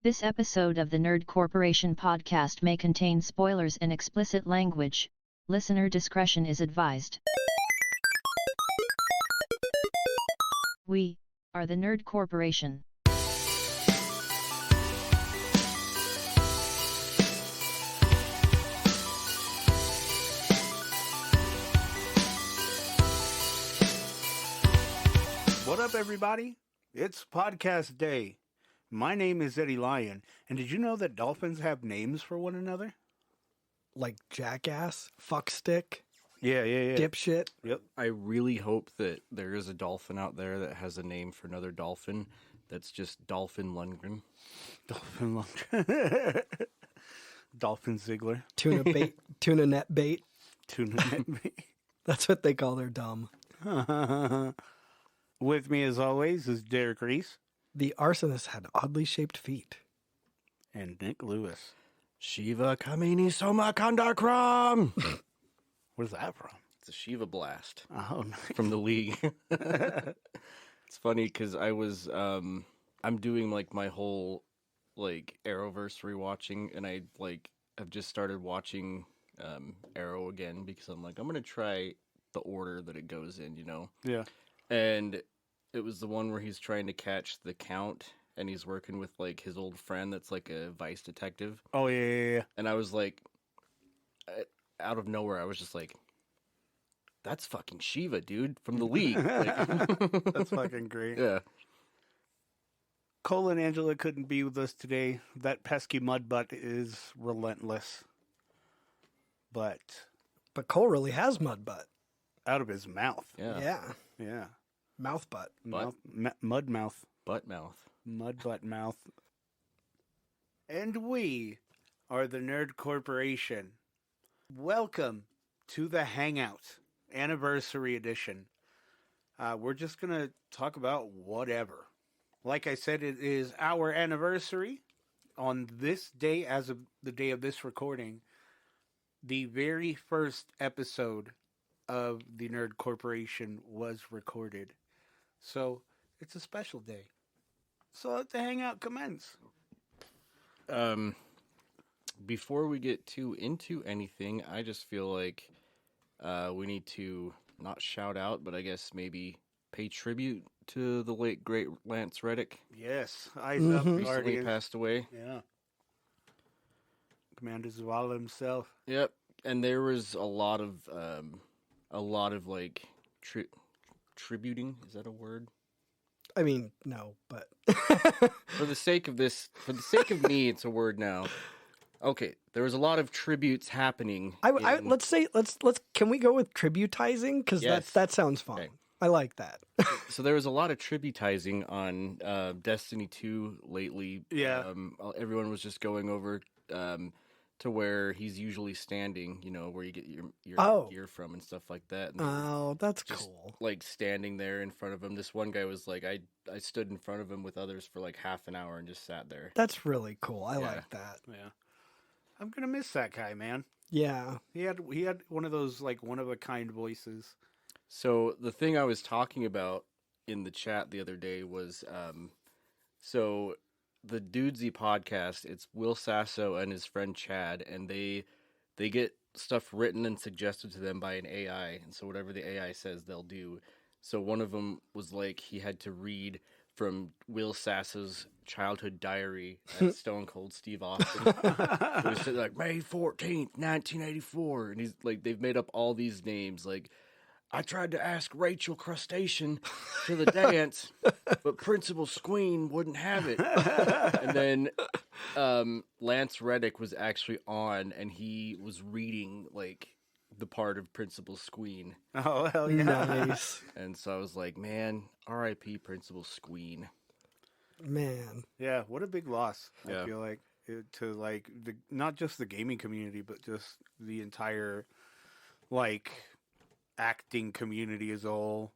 This episode of the Nerd Corporation podcast may contain spoilers and explicit language. Listener discretion is advised. We are the Nerd Corporation. What up, everybody? It's podcast day. My name is Eddie Lyon, and did you know that dolphins have names for one another? Like jackass, fuckstick, Yeah. dipshit. Yep. I really hope that there is a dolphin out there that has a name for another dolphin that's just Dolphin Lundgren. Dolphin Lundgren. Dolphin Ziggler. Tuna bait, tuna net bait. Tuna net. That's what they call their dumb. With me, as always, is Derek Reese The arsonist had oddly shaped feet. and Nick Lewis. Shiva Kamini Soma Kandakram! Where's that from? It's a Shiva blast Oh, nice. from the league. It's funny because I'm doing like my whole like Arrowverse rewatching, and I like have just started watching Arrow again because I'm like, I'm going to try the order that it goes in, you know? Yeah. And it was the one where he's trying to catch the Count, and he's working with like his old friend that's like a vice detective. Oh, yeah. And I was like, out of nowhere, I was just like, "That's fucking Shiva, dude, from the league." Like, That's fucking great. yeah, Cole and Angela couldn't be with us today. That pesky mudbutt is relentless. But But Cole really has mud butt. out of his mouth. yeah, Yeah. Mouth butt. Mud mouth. butt mouth. Mud butt mouth. And we are the Nerd Corporation. Welcome to the Hangout Anniversary Edition. We're just going to talk about whatever. Like I said, it is our anniversary. On this day, as of the day of this recording, the very first episode of the Nerd Corporation was recorded. So it's a special day. So let the hangout commence. Before we get too into anything, I just feel like we need to not shout out, but I guess maybe pay tribute to the late great Lance Reddick. Yes, eyes up, Recently Guardians. passed away. Yeah. Commander Zavala himself. Yep, and there was a lot of like tributing. Is that a word? I mean, no, but For the sake of me, it's a word now. Okay, there was a lot of tributes happening. let's can we go with tributizing? Because Yes. that sounds fun. Okay. I like that. So there was a lot of tributizing on Destiny 2 lately. Yeah. Everyone was just going over to where he's usually standing, you know, where you get your Oh. gear from and stuff like that. And they were Oh, that's just, cool. like standing there in front of him. This one guy was like, I stood in front of him with others for like half an hour and just sat there. That's really cool. I Yeah. like that. Yeah. I'm gonna miss that guy, man. Yeah. He had one of those like one of a kind voices. So the thing I was talking about in the chat the other day was, so the Dudesy podcast, it's Will Sasso and his friend Chad, and they get stuff written and suggested to them by an AI, and so whatever the AI says, they'll do. So one of them was like he had to read from Will Sasso's childhood diary as Stone Cold Steve Austin. It was like May 14th, 1984, and he's like, they've made up all these names like, I tried to ask Rachel Crustacean to the dance, but Principal Squeen wouldn't have it. And then Lance Reddick was actually on, and he was reading like the part of Principal Squeen. Oh hell yeah! Nice. And so I was like, man, R.I.P. Principal Squeen. Man. Yeah, what a big loss. Yeah. I feel like to like the not just the gaming community, but just the entire like acting community as a whole.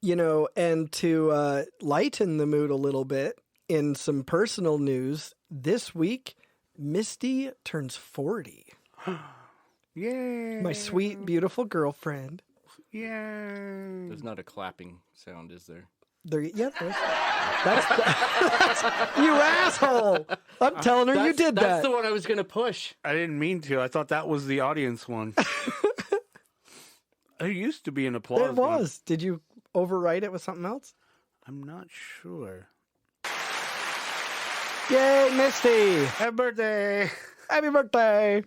You know, and to lighten the mood a little bit, in some personal news, this week, Misty turns 40. Yay! My sweet, beautiful girlfriend. Yay! There's not a clapping sound, is there? There, yeah, that's you asshole. I'm telling her you did That's that. the one I was gonna push. I didn't mean to. I thought that was the audience one. There used to be an applause. It was. Did you overwrite it with something else? I'm not sure. Yay, Misty! Happy birthday! Happy birthday!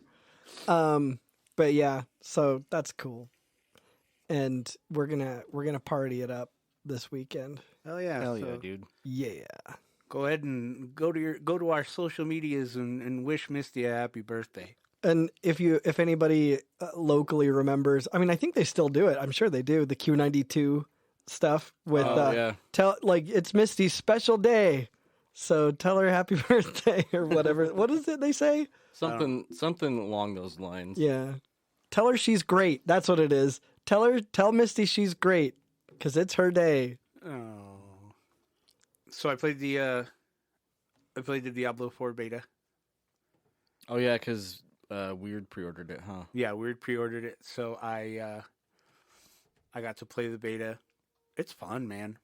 But yeah, so that's cool, and we're gonna party it up this weekend. Hell yeah! Hell yeah, dude. Yeah. Go ahead and go to our social medias and wish Misty a happy birthday. And if anybody locally remembers, I mean, I think they still do it. I'm sure they do the Q92 stuff with yeah. it's Misty's special day, so tell her happy birthday or whatever. What is it they say? Something along those lines. Yeah, tell her she's great. That's what it is. Tell Misty she's great because it's her day. Oh. So I played the Diablo 4 beta. Oh yeah, because Weird pre-ordered it, huh? Yeah, Weird pre-ordered it, so I got to play the beta. It's fun, man.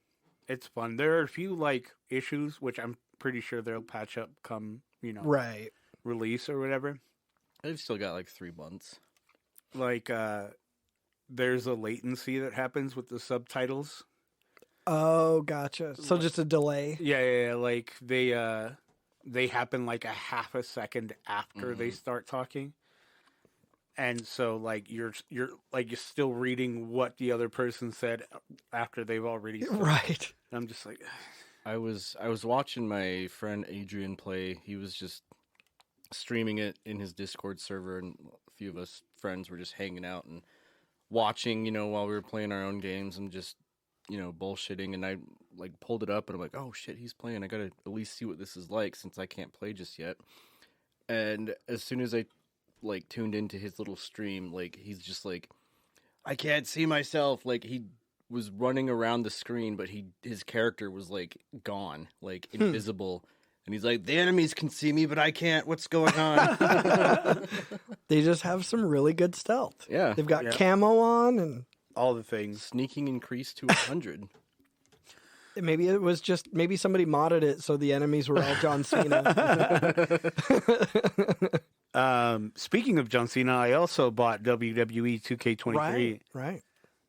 It's fun. There are a few issues which I'm pretty sure they'll patch up come Right. release or whatever. They've still got 3 months. There's a latency that happens with the subtitles. Oh, gotcha. So just a delay. Yeah. They happen a half a second after they start talking. And so you're still reading what the other person said after they've already said. Right. I'm just like I was watching my friend Adrian play. He was just streaming it in his Discord server, and a few of us friends were just hanging out and watching, while we were playing our own games and just, bullshitting. And I pulled it up and I'm like, oh shit, he's playing. I gotta at least see what this is like since I can't play just yet. And as soon as I tuned into his little stream, he's just I can't see myself. He was running around the screen, but his character was gone, invisible. And he's like, the enemies can see me, but I can't. What's going on? They just have some really good stealth. Yeah. They've got camo on, and all the things. Sneaking increased to 100. maybe it was maybe somebody modded it so the enemies were all John Cena. Speaking of John Cena, I also bought WWE 2K23. Right.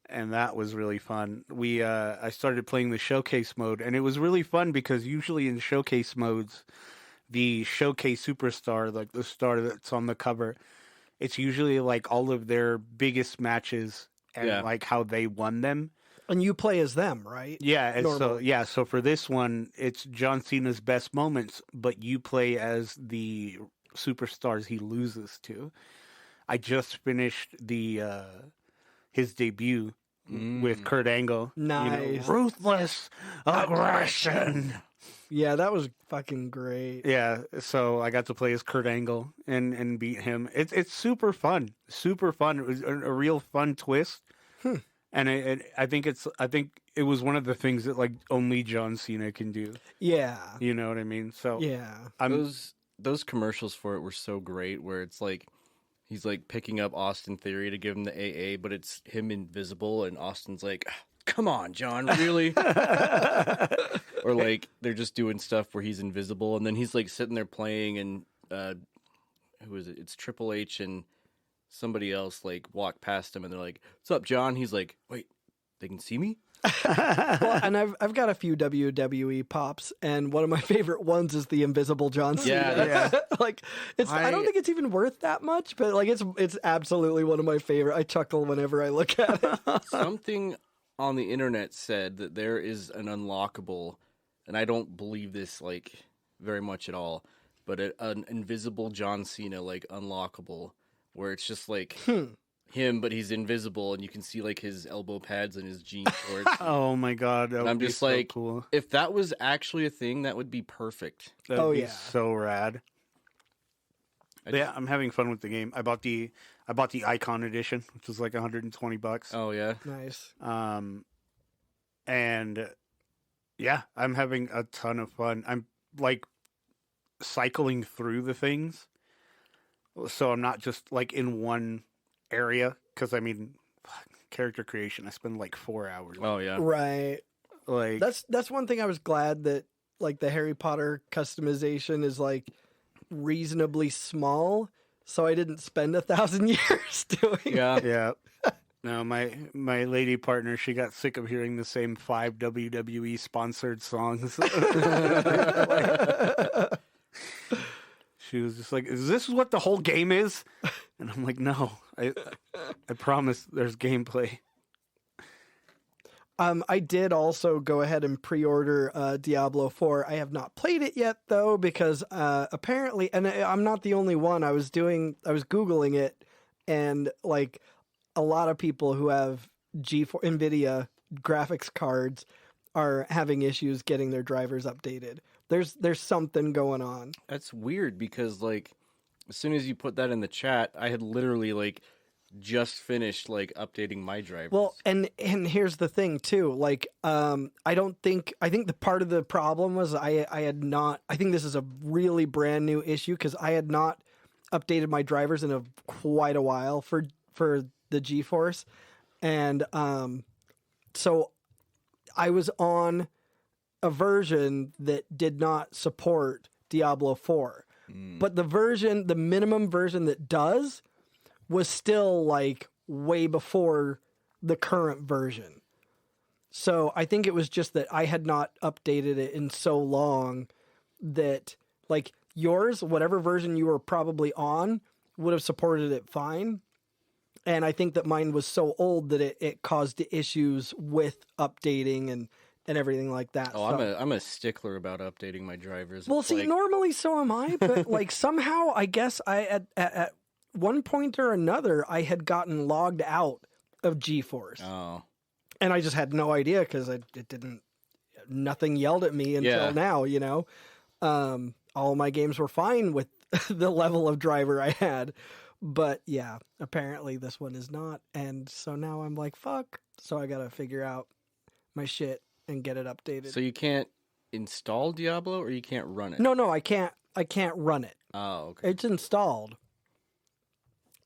And that was really fun. I started playing the showcase mode, and it was really fun because usually in showcase modes, the showcase superstar, the star that's on the cover, it's usually all of their biggest matches and how they won them. And you play as them, right? Yeah, and so for this one, it's John Cena's best moments, but you play as the superstars he loses to. I just finished his debut with Kurt Angle. Nice. Ruthless aggression. Yeah, that was fucking great. Yeah, so I got to play as Kurt Angle and beat him. It's super fun. Super fun. It was a real fun twist. And I think it was one of the things that only John Cena can do. Yeah. You know what I mean? So yeah. Those commercials for it were so great, where it's he's picking up Austin Theory to give him the AA, but it's him invisible, and Austin's like, come on, John, really? Or they're just doing stuff where he's invisible, and then he's sitting there playing, and who is it? It's Triple H and somebody else walk past him, and they're like, "What's up, John?" He's like, "Wait, they can see me?" Well, and I've got a few WWE pops, and one of my favorite ones is the invisible John Cena. Yeah. I don't think it's even worth that much, but it's absolutely one of my favorite. I chuckle whenever I look at it. Something on the internet said that there is an unlockable, and I don't believe this very much at all, but an invisible John Cena unlockable, where it's just him, but he's invisible, and you can see his elbow pads and his jean shorts. Oh my god, that would I'm be just so cool. If that was actually a thing, that would be perfect. That'd be so rad. Yeah, I'm having fun with the game. I bought the Icon edition, which was $120. Oh yeah, Nice. And yeah, I'm having a ton of fun. I'm cycling through the things, so I'm not just in one area. Because character creation, I spend 4 hours. oh yeah. Right. Like That's one thing I was glad that like the Harry Potter customization is like reasonably small, so I didn't spend 1,000 years doing Yeah. it. yeah. No, my lady partner, she got sick of hearing the same 5 WWE sponsored songs. She was just like, "Is this what the whole game is?" And I'm like, "No, I promise there's gameplay." I did also go ahead and pre-order Diablo 4. I have not played it yet though, because apparently, and I'm not the only one. I was Googling it, and like a lot of people who have NVIDIA graphics cards are having issues getting their drivers updated. There's something going on. That's weird because like as soon as you put that in the chat, I had literally like just finished like updating my drivers. Well, and here's the thing too. Like, I think the part of the problem was I had not. I think this is a really brand new issue because I had not updated my drivers in quite a while for the GeForce, and so I was on a version that did not support Diablo 4, but the minimum version that does was still like way before the current version. So I think it was just that I had not updated it in so long that like yours, whatever version you were probably on, would have supported it fine. And I think that mine was so old that it caused issues with updating and everything like that. Oh, so, I'm a stickler about updating my drivers. well, It's see, like, normally so am I, but like somehow I guess I at one point or another I had gotten logged out of GeForce, oh, and I just had no idea because nothing yelled at me until now. You know, all my games were fine with the level of driver I had, but yeah, apparently this one is not, and so now I'm like fuck. So I gotta figure out my shit and get it updated. so you can't install Diablo or you can't run it? No, I can't run it. Oh, okay. It's installed.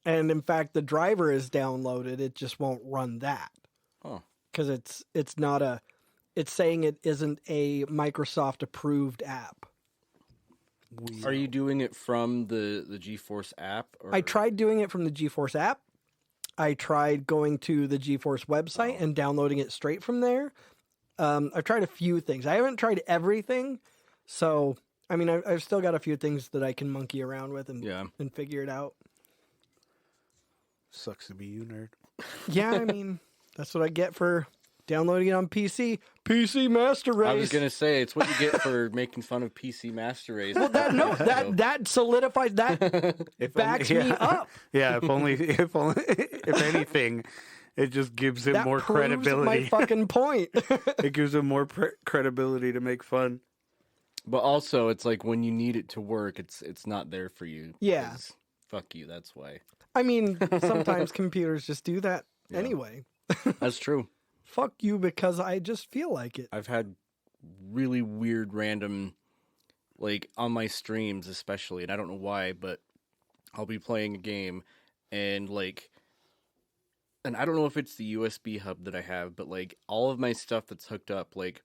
And in fact, the driver is downloaded. It just won't run that. Oh, Because it's not it's saying it isn't a Microsoft approved app. are you doing it from the GeForce app? Or... I tried doing it from the GeForce app. I tried going to the GeForce website and downloading it straight from there. I've tried a few things. I haven't tried everything. So, I mean, I've still got a few things that I can monkey around with and figure it out. Sucks to be you, nerd. Yeah, I mean, that's what I get for downloading it on PC. PC Master Race. I was gonna say it's what you get for making fun of PC Master Race. Well, that solidifies that. If backs only, me up. Yeah, if anything, it just gives him That more proves credibility. my fucking point. It gives him more credibility to make fun. But also, it's like when you need it to work, it's not there for you. Yeah. 'Cause fuck you. That's why. I mean, sometimes computers just do that anyway. That's true. Fuck you because I just feel like it. I've had really weird, random, like on my streams, especially, and I don't know why, but I'll be playing a game and I don't know if it's the USB hub that I have, but like all of my stuff that's hooked up, like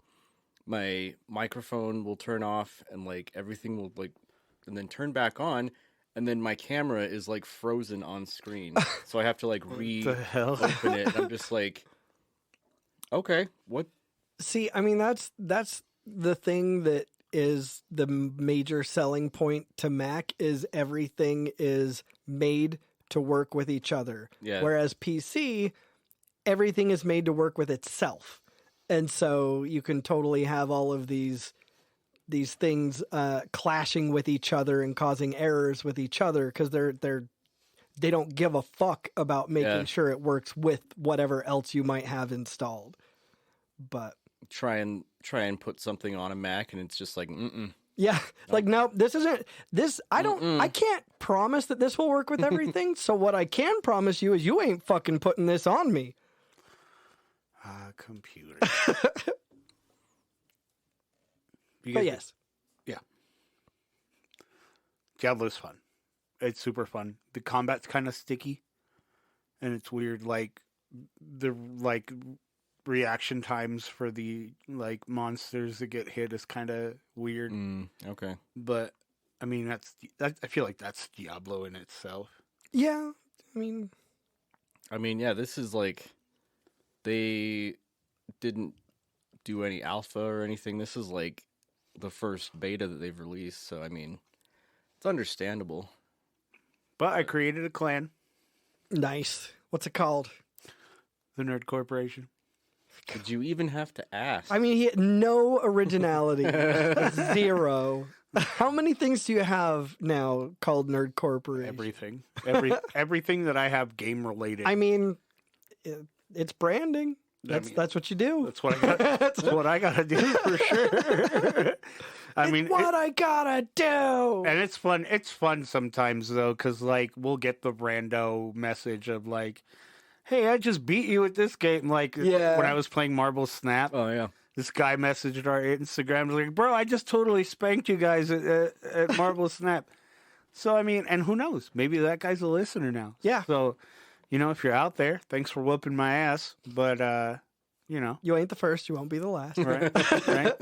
my microphone will turn off and like everything will like, and then turn back on. And then my camera is like frozen on screen. So I have to like The hell? open it. And I'm just like, okay, what? See, I mean, that's the thing that is the major selling point to Mac is everything is made to work with each other. Yeah. Whereas PC, everything is made to work with itself. And so you can totally have all of these things clashing with each other and causing errors with each other because they don't give a fuck about making sure it works with whatever else you might have installed. But Try and put something on a Mac and it's just like, yeah, like no, this isn't this. I can't promise that this will work with everything. So what I can promise you is you ain't fucking putting this on me. Computer. But yes. Yeah. Diablo's fun. It's super fun. The combat's kind of sticky. And it's weird. Like, reaction times for the like monsters that get hit is kind of weird. Okay. But I mean, I feel like that's Diablo in itself. Yeah, I mean, yeah, this is like they didn't do any alpha or anything. This is like the first beta that they've released, so I mean, it's understandable. But I created a clan, nice. What's it called? the Nerd Corporation. Did you even have to ask? I mean, he had no originality. Zero. How many things do you have now called Nerd Corporation? Everything, everything that I have game related. I mean, it's branding. That's what you do. That's what I got. That's what I gotta do for sure. I gotta do. And it's fun. It's fun sometimes though, because like we'll get the rando message of like, "Hey, I just beat you at this game." Like when I was playing Marble Snap. Oh yeah. This guy messaged our Instagram like, "Bro, I just totally spanked you guys at Marble Snap." So I mean, and who knows? Maybe that guy's a listener now. Yeah. So, if you're out there, thanks for whooping my ass. But You ain't the first. You won't be the last. right?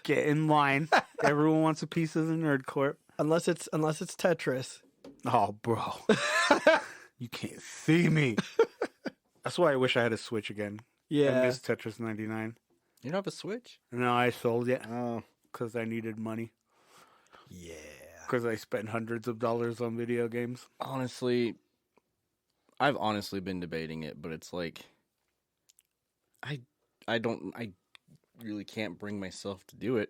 Get in line. Everyone wants a piece of the Nerd Corp. Unless it's Tetris. Oh, bro, you can't see me. That's why I wish I had a Switch again. Yeah. I miss Tetris 99. You don't have a Switch? No, I sold it Oh. because I needed money. Yeah. Because I spent hundreds of dollars on video games. Honestly, I've honestly been debating it, but it's like I really can't bring myself to do it.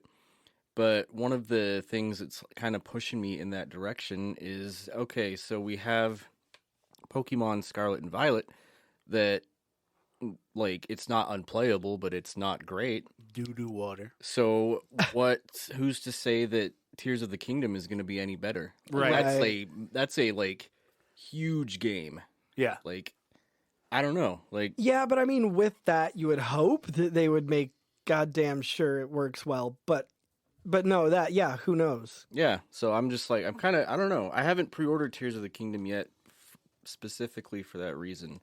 But one of the things that's kind of pushing me in that direction is, okay, so we have Pokemon Scarlet and Violet that, like, it's not unplayable, but it's not great. Doo-doo water. So who's to say that Tears of the Kingdom is going to be any better? Right. That's a like huge game. Yeah. Like, I don't know. Like, Yeah, but I mean, with that, you would hope that they would make goddamn sure it works well. But no, who knows? yeah. So I'm just like, I don't know. I haven't pre-ordered Tears of the Kingdom yet, specifically for that reason.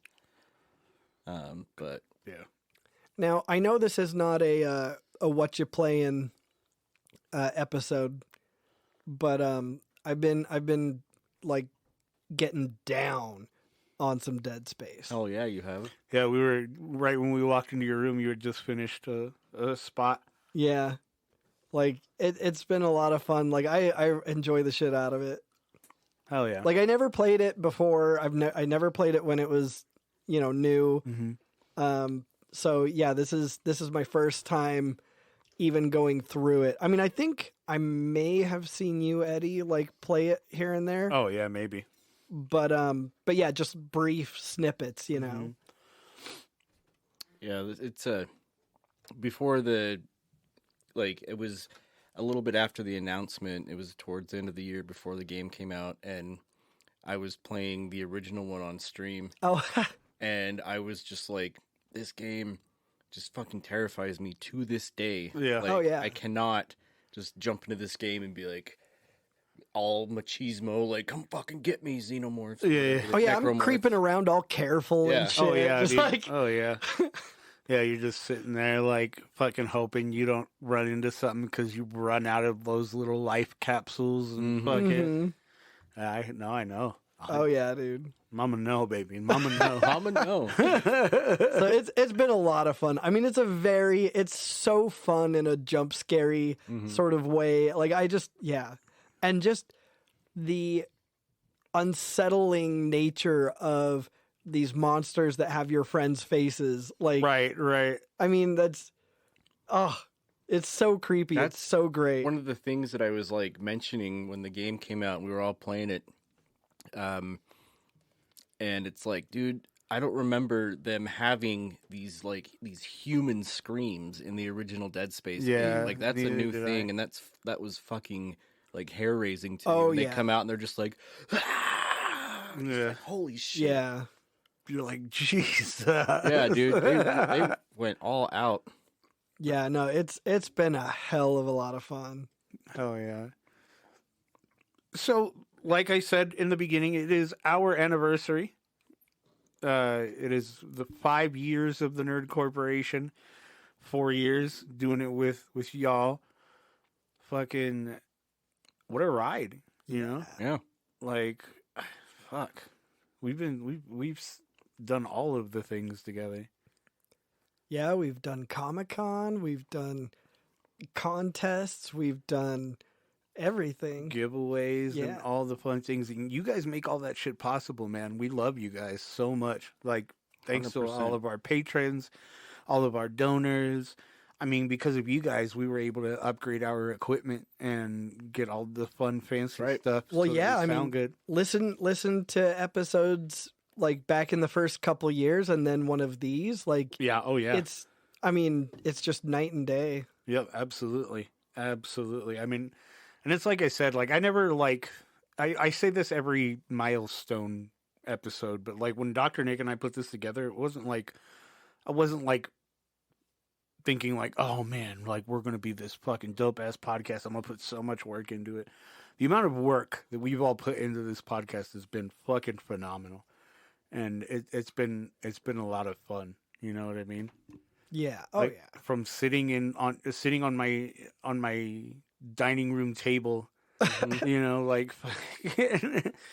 But Yeah. Now, I know this is not a what you playing episode, but I've been like getting down on some Dead Space. oh yeah, you have. Yeah, we were right when we walked into your room. You had just finished a spot. Yeah, like it's been a lot of fun. Like I enjoy the shit out of it. Hell yeah! Like I never played it before. I never played it when it was new. Mm-hmm. So yeah, this is my first time even going through it. I mean, I think I may have seen you, Eddie, like play it here and there. Oh yeah, maybe. But yeah, just brief snippets, you know. Yeah, it's before the, like, it was a little bit after the announcement. It was towards the end of the year before the game came out, and I was playing the original one on stream. Oh, And I was just like, this game just fucking terrifies me to this day. Yeah. Like, Oh, yeah. I cannot just jump into this game and be like, all machismo, like, come fucking get me, Xenomorphs. Yeah. oh yeah, I'm Necromorphs. creeping around all careful Yeah. and shit. Oh yeah, just dude. like Oh yeah. Yeah, you're just sitting there like fucking hoping you don't run into something because you run out of those little life capsules and fucking. Mhm. I know. Oh yeah, dude. Mama know, baby. Mama know. Mama, no. So it's been a lot of fun. I mean, it's so fun in a jump scary sort of way. Like and just the unsettling nature of these monsters that have your friends' faces. Like, Right. I mean, it's so creepy. That's it's so great. One of the things that I was like mentioning when the game came out and we were all playing it, and it's like, dude, I don't remember them having these human screams in the original Dead Space Yeah, game. Like, that's a neither new did thing, I. and that was fucking like hair raising to Oh, me. They yeah. come out and they're just like, Yeah. like, holy shit. Yeah. You're like, jeez. Yeah, dude, they went all out. Yeah, no, it's been a hell of a lot of fun. Hell yeah. So, like I said in the beginning, it is our anniversary. It is the 5 years of the Nerd Corporation. 4 years doing it with y'all. Fucking, what a ride, you know? Yeah. Like, fuck. We've done all of the things together. Yeah, we've done Comic-Con, we've done contests, we've done everything. Giveaways and Yeah. all the fun things. And you guys make all that shit possible, man. We love you guys so much. Like, thanks to 100%. all of our patrons, all of our donors. I mean, because of you guys, we were able to upgrade our equipment and get all the fun, fancy Right. stuff. Well, so that yeah, we I mean, sound good. Listen to episodes like back in the first couple years and then one of these. Like, Yeah. Oh, yeah. it's just night and day. Yep, absolutely. Absolutely. I mean, and it's like I said, like I never like I say this every milestone episode, but like when Dr. Nick and I put this together, it wasn't like I wasn't like thinking like, oh man, like we're gonna be this fucking dope ass podcast. I'm gonna put so much work into it. The amount of work that we've all put into this podcast has been fucking phenomenal. And it's been a lot of fun. You know what I mean? Yeah. Oh Like, yeah. From sitting on my dining room table, you know, like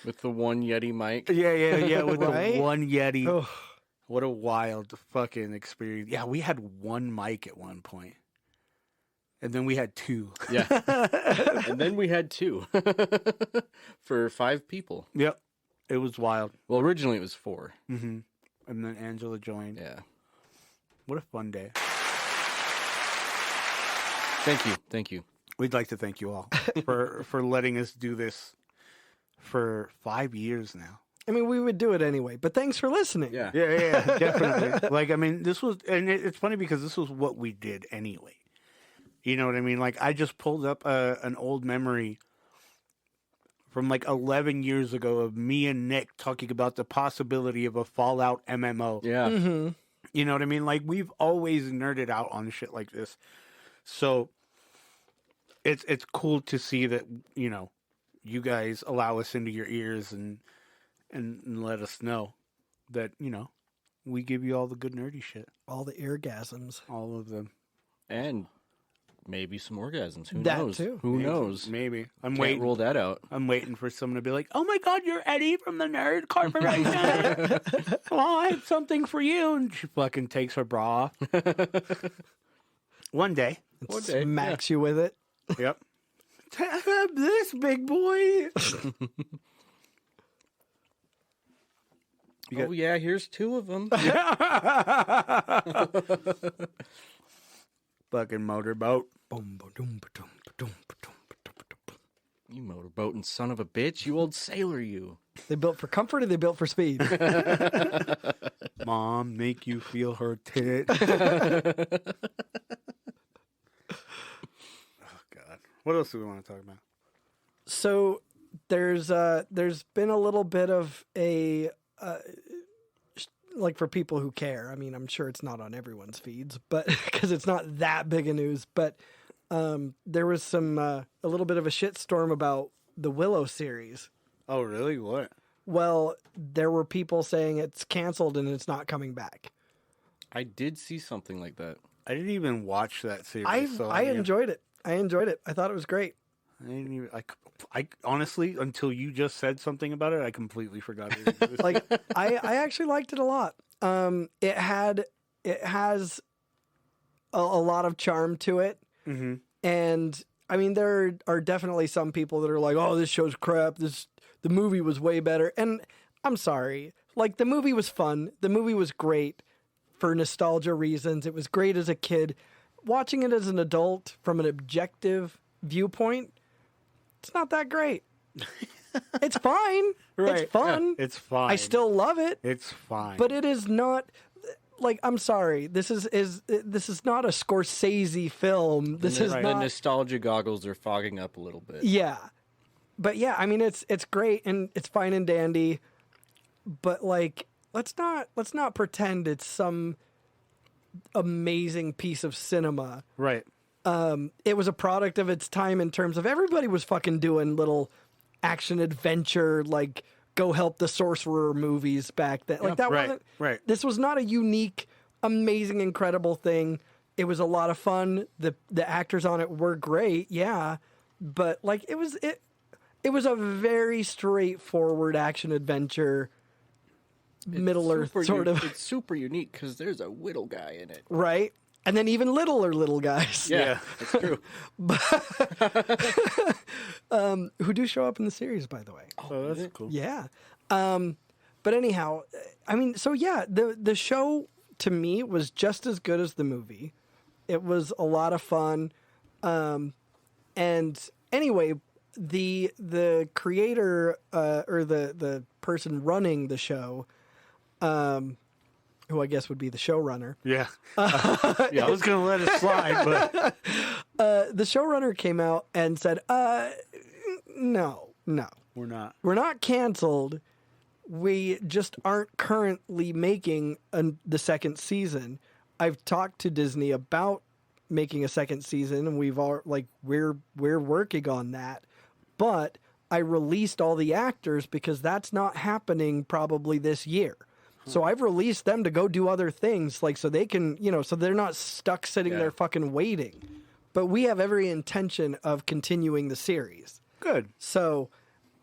With the one Yeti mic. yeah, with Right? the one Yeti. Oh, What a wild fucking experience. Yeah, we had one mic at one point. And then we had two. Yeah. And then we had 2 for 5 people. Yep. It was wild. Well, originally it was 4. And then Angela joined. Yeah. What a fun day. Thank you. We'd like to thank you all for letting us do this for 5 years now. I mean, we would do it anyway, but thanks for listening. Yeah. Yeah, definitely. Like, I mean, this was, and it's funny because this was what we did anyway. You know what I mean? Like, I just pulled up an old memory from like 11 years ago of me and Nick talking about the possibility of a Fallout MMO. Yeah. Mm-hmm. You know what I mean? Like, we've always nerded out on shit like this. So it's cool to see that, you know, you guys allow us into your ears and let us know that, you know, we give you all the good nerdy shit. All the orgasms. All of them. And maybe some orgasms. Who That knows? too. Who knows? Maybe. I'm Can't waiting. rule that out. I'm waiting for someone to be like, "Oh my God, you're Eddie from the Nerd Corporation. Well, I have something for you." And she fucking takes her bra off. One day. One day, Smacks you with it. Yep. Have this, big boy. Oh yeah, here's 2 of them. Fucking motorboat. Boom, ba-doom, ba-doom, ba-doom, ba-doom, ba-doom, ba-doom. You motorboating son of a bitch, you old sailor, you. They built for comfort or they built for speed? Mom, make you feel her tit. Oh God. What else do we want to talk about? So there's been a little bit of a like for people who care. I mean, I'm sure it's not on everyone's feeds, but because it's not that big a news. But there was some a little bit of a shitstorm about the Willow series. Oh, really? What? Well, there were people saying it's canceled and it's not coming back. I did see something like that. I didn't even watch that series. I enjoyed it. I enjoyed it. I thought it was great. I didn't even. I honestly, until you just said something about it, I completely forgot it existed. Like I actually liked it a lot. It has a lot of charm to it, Mm-hmm. and I mean there are definitely some people that are like, "Oh, this show's crap. The movie was way better." And I'm sorry, like the movie was fun. The movie was great for nostalgia reasons. It was great as a kid. Watching it as an adult from an objective viewpoint, it's not that great. It's fine. Right. It's fun. It's fine. I still love it, It's fine. but it is not like I'm sorry. This is not a Scorsese film. This is The not. nostalgia goggles are fogging up a little bit. Yeah, but yeah, I mean it's great and it's fine and dandy, but like let's not pretend it's some amazing piece of cinema. right. It was a product of its time in terms of everybody was fucking doing little action adventure like go help the sorcerer movies back then. Like that wasn't right. This was not a unique, amazing, incredible thing. It was a lot of fun. The actors on it were great, yeah, but like it was a very straightforward action adventure, Middle Earth sort of. It's super unique because there's a little guy in it, right? And then even littler little guys. Yeah, that's true. Who do show up in the series, by the way. Oh, that's cool. Yeah. But anyhow, I mean, so yeah, the show to me was just as good as the movie. It was a lot of fun. And anyway, the creator or the person running the show, who I guess would be the showrunner. Yeah. I was going to let it slide, but The showrunner came out and said, no. we're not. We're not canceled. We just aren't currently making the second season. I've talked to Disney about making a second season, and we're working on that. But I released all the actors because that's not happening probably this year. So I've released them to go do other things, like so they can, so they're not stuck sitting there fucking waiting. But we have every intention of continuing the series. Good. So,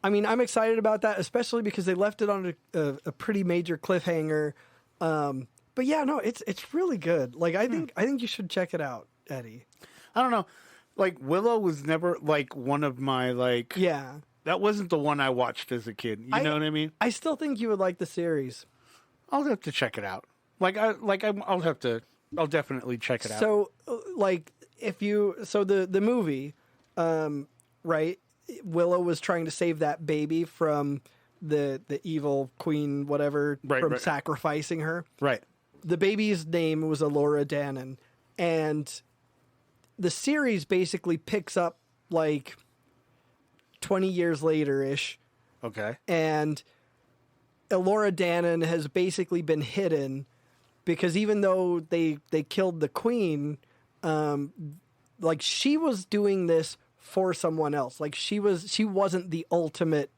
I mean, I'm excited about that, especially because they left it on a pretty major cliffhanger. But yeah, no, it's really good. Like I think you should check it out, Eddie. I don't know. Like Willow was never like one of my Yeah. That wasn't the one I watched as a kid. You know what I mean? I still think you would like the series. I'll have to check it out. I'll definitely check it out. So, the movie, right? Willow was trying to save that baby from the evil queen, whatever, from sacrificing her. Right. The baby's name was Elora Danan, and the series basically picks up like 20 years later-ish. Okay. And Elora Danan has basically been hidden because even though they killed the queen, like she was doing this for someone else. Like she wasn't the ultimate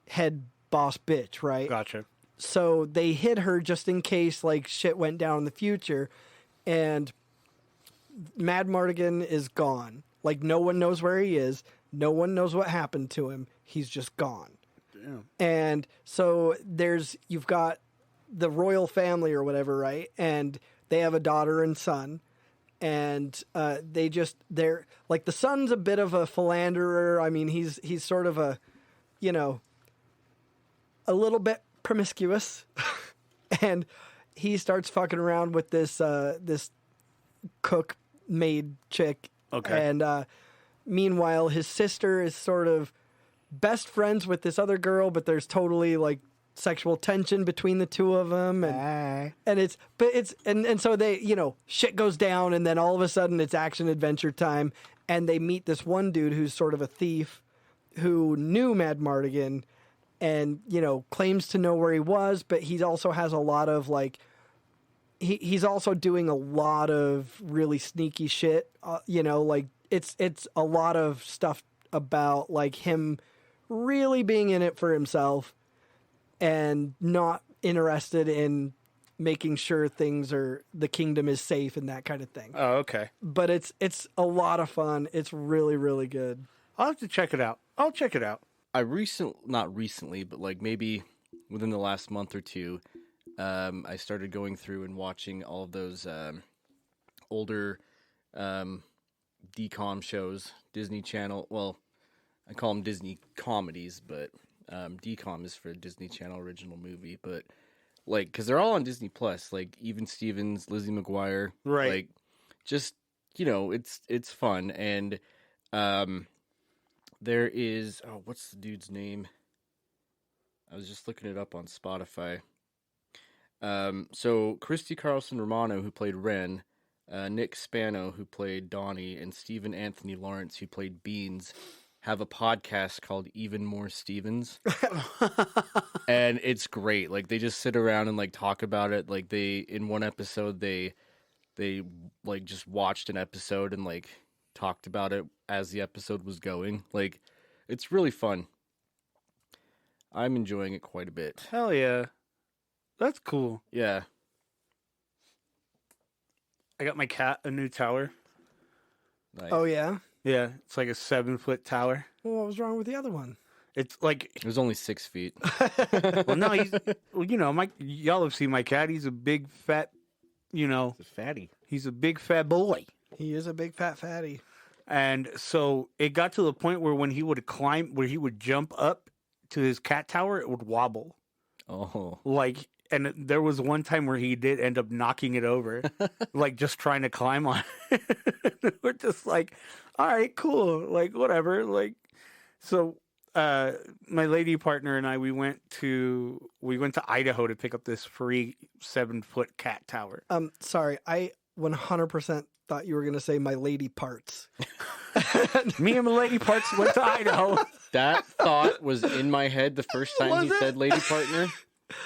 head boss bitch, right? Gotcha. So they hid her just in case like shit went down in the future, and Mad Mardigan is gone. Like no one knows where he is. No one knows what happened to him. He's just gone. Damn. And so you've got the royal family or whatever, right? And they have a daughter and son, and they're like the son's a bit of a philanderer. I mean, he's sort of a little bit promiscuous, and he starts fucking around with this cook maid chick. Okay. And meanwhile, his sister is sort of best friends with this other girl, but there's totally like sexual tension between the two of them, and so they, shit goes down, and then all of a sudden it's action adventure time, and they meet this one dude who's sort of a thief who knew Mad Mardigan, and claims to know where he was, but he also has a lot of like he's also doing a lot of really sneaky shit, like it's a lot of stuff about like him really being in it for himself and not interested in making sure the kingdom is safe and that kind of thing. Oh, okay. But it's a lot of fun. It's really, really good. I'll have to check it out. I'll check it out. Not recently, but like maybe within the last month or two, I started going through and watching all of those older DCOM shows, Disney Channel. Well, I call them Disney comedies, but DCOM is for Disney Channel original movie. But like, because they're all on Disney Plus, like Even Stevens, Lizzie McGuire, right? Like, just it's fun. And there is what's the dude's name? I was just looking it up on Spotify. So Christy Carlson Romano, who played Ren, Nick Spano, who played Donnie, and Stephen Anthony Lawrence, who played Beans, have a podcast called Even More Stevens. And it's great. Like they just sit around and like talk about it. Like in one episode they like just watched an episode and like talked about it as the episode was going. Like it's really fun. I'm enjoying it quite a bit. Hell yeah. That's cool. Yeah. I got my cat a new tower. Nice. Oh yeah. Yeah, it's like a 7-foot tower. Well, what was wrong with the other one? It's like, It was only 6 feet. well, no, y'all have seen my cat. He's a big fat, It's a fatty. he's a big fat boy. He is a big fat fatty. And so it got to the point where when he would jump up to his cat tower, it would wobble. Oh. Like, and there was one time where he did end up knocking it over, like just trying to climb on it. We're just like, all right, cool. Like, whatever. Like, so, my lady partner and I, we went to Idaho to pick up this free 7-foot cat tower. Sorry, I 100% thought you were gonna say my lady parts. Me and my lady parts went to Idaho. That thought was in my head the first time Was he it? said lady partner.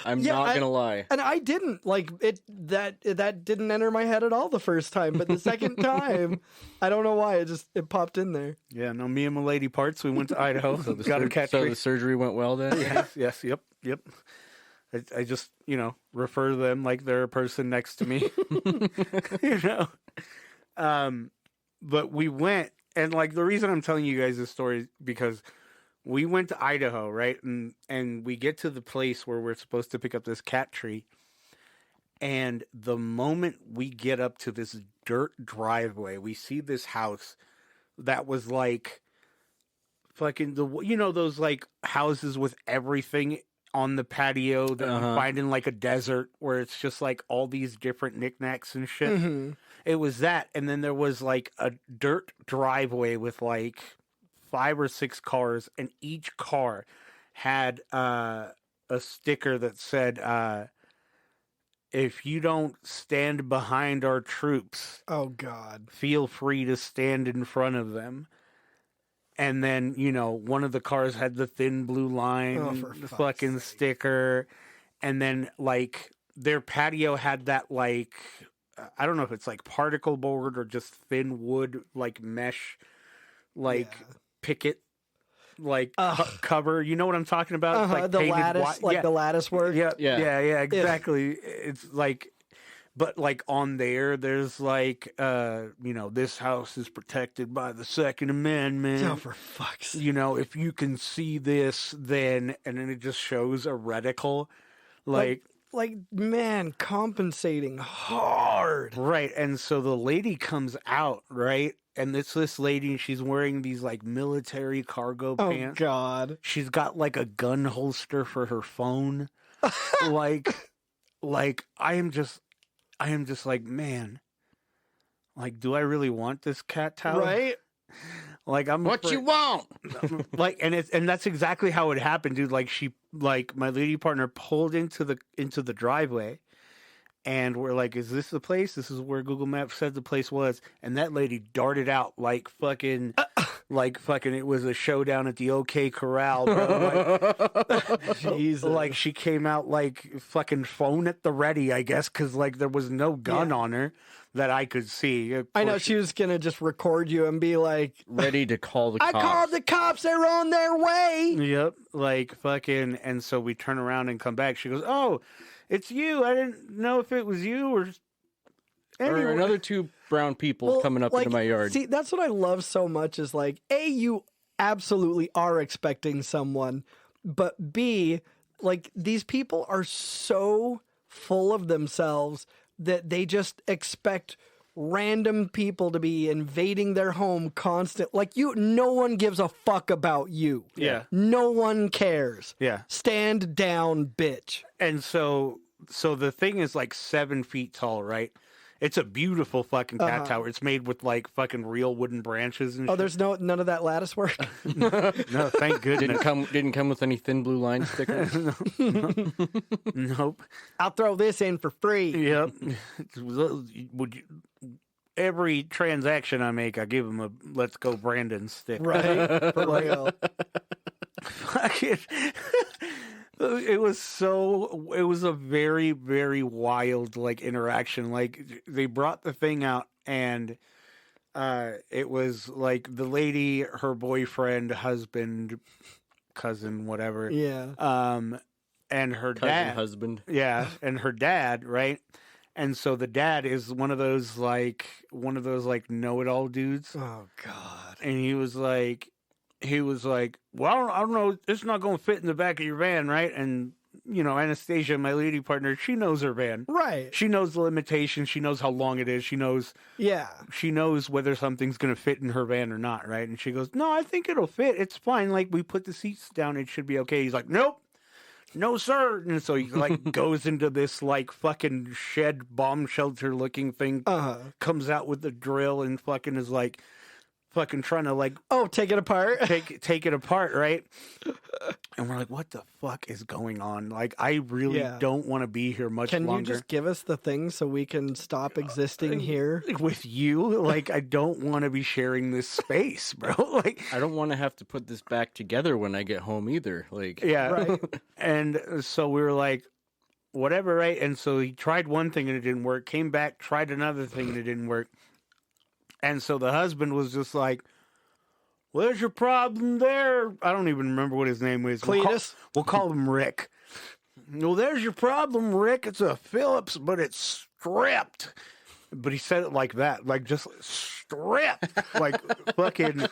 I'm Yeah, not going to lie. And I didn't like it. That didn't enter my head at all the first time, but the second time, I don't know why it popped in there. Yeah, no, me and my lady parts, we went to Idaho. So the, got a cat so tree. the surgery went well then? Yes, yep. I just, refer to them like they're a person next to me. But we went, and like the reason I'm telling you guys this story is because we went to Idaho, right? And we get to the place where we're supposed to pick up this cat tree. And the moment we get up to this dirt driveway, we see this house that was like fucking those like houses with everything on the patio that you find in like a desert where it's just like all these different knickknacks and shit. Mm-hmm. It was that, and then there was like a dirt driveway with like 5 or 6 cars, and each car had a sticker that said, if you don't stand behind our troops, Oh God! feel free to stand in front of them. And then, one of the cars had the thin blue line for fuck's fucking sake. sticker. And then, like, their patio had that, like, I don't know if it's like particle board or just thin wood, like mesh, like picket, like cover. You know what I'm talking about? It's like the painted lattice, white. the lattice work. Yeah, exactly. It's like, but like on there's like, this house is protected by the Second Amendment. Oh, for fuck's sake! If you can see this, then, and then it just shows a reticle, like man, compensating hard. right. And so the lady comes out, right, and it's this lady, and she's wearing these like military cargo Oh pants. God! She's got like a gun holster for her phone. like I am just like, man, like, do I really want this cat tower? Right? Like, I'm What you want? like, and that's exactly how it happened, dude. Like my lady partner pulled into the driveway, and we're like, is this the place? This is where Google Maps said the place was. And that lady darted out like fucking, it was a showdown at the OK Corral, bro. Jesus! Like she came out like fucking phone at the ready, I guess, because like there was no gun on her that I could see. I know she was gonna just record you and be like, Ready to call the cops. "I called the cops. They're on their way." Yep, like fucking. And so we turn around and come back. She goes, "Oh, it's you. I didn't know if it was you or." Anyway. Or another 2 brown people coming up into my yard. See, that's what I love so much is like, A, you absolutely are expecting someone, but B, like these people are so full of themselves that they just expect random people to be invading their home constant. Like no one gives a fuck about you. Yeah. No one cares. Yeah. Stand down, bitch. And so the thing is like 7 feet tall, right? It's a beautiful fucking cat tower. It's made with like fucking real wooden branches and Oh, shit. there's none of that lattice work. No, thank goodness. Didn't come with any thin blue line stickers. Nope. I'll throw this in for free. Yep. Every transaction I make, I give him a "Let's Go Brandon" stick. Right? For real. Fucking. It was a very, very wild like interaction. Like they brought the thing out, and it was like the lady, her boyfriend, husband, cousin, whatever. Yeah. And her Cousin, dad, husband. yeah, and her dad, right? And so the dad is one of those like know-it-all dudes. Oh God. And he was like, well, I don't know, it's not going to fit in the back of your van, right? And Anastasia, my lady partner, she knows her van. Right. She knows the limitations. She knows how long it is. She knows whether something's going to fit in her van or not, right? And she goes, no, I think it'll fit. It's fine. Like, we put the seats down. It should be okay. He's like, nope. No, sir. And so he, like, goes into this, like, fucking shed bomb shelter looking thing, comes out with the drill and fucking is like, fucking trying to, like, take it apart. take it apart, right? And we're like, what the fuck is going on? Like, I really don't want to be here much longer. Can you just give us the thing so we can stop existing here with you? Like, I don't want to be sharing this space, bro. Like, I don't want to have to put this back together when I get home either. Like, yeah, right. And so we were like, whatever, right? And so he tried one thing and it didn't work. Came back, tried another thing and it didn't work. And so the husband was just like, where's your problem there? I don't even remember what his name was. Cletus? We'll call him Rick. Well, there's your problem, Rick. It's a Phillips, but it's stripped. But he said it like that, like just stripped, like fucking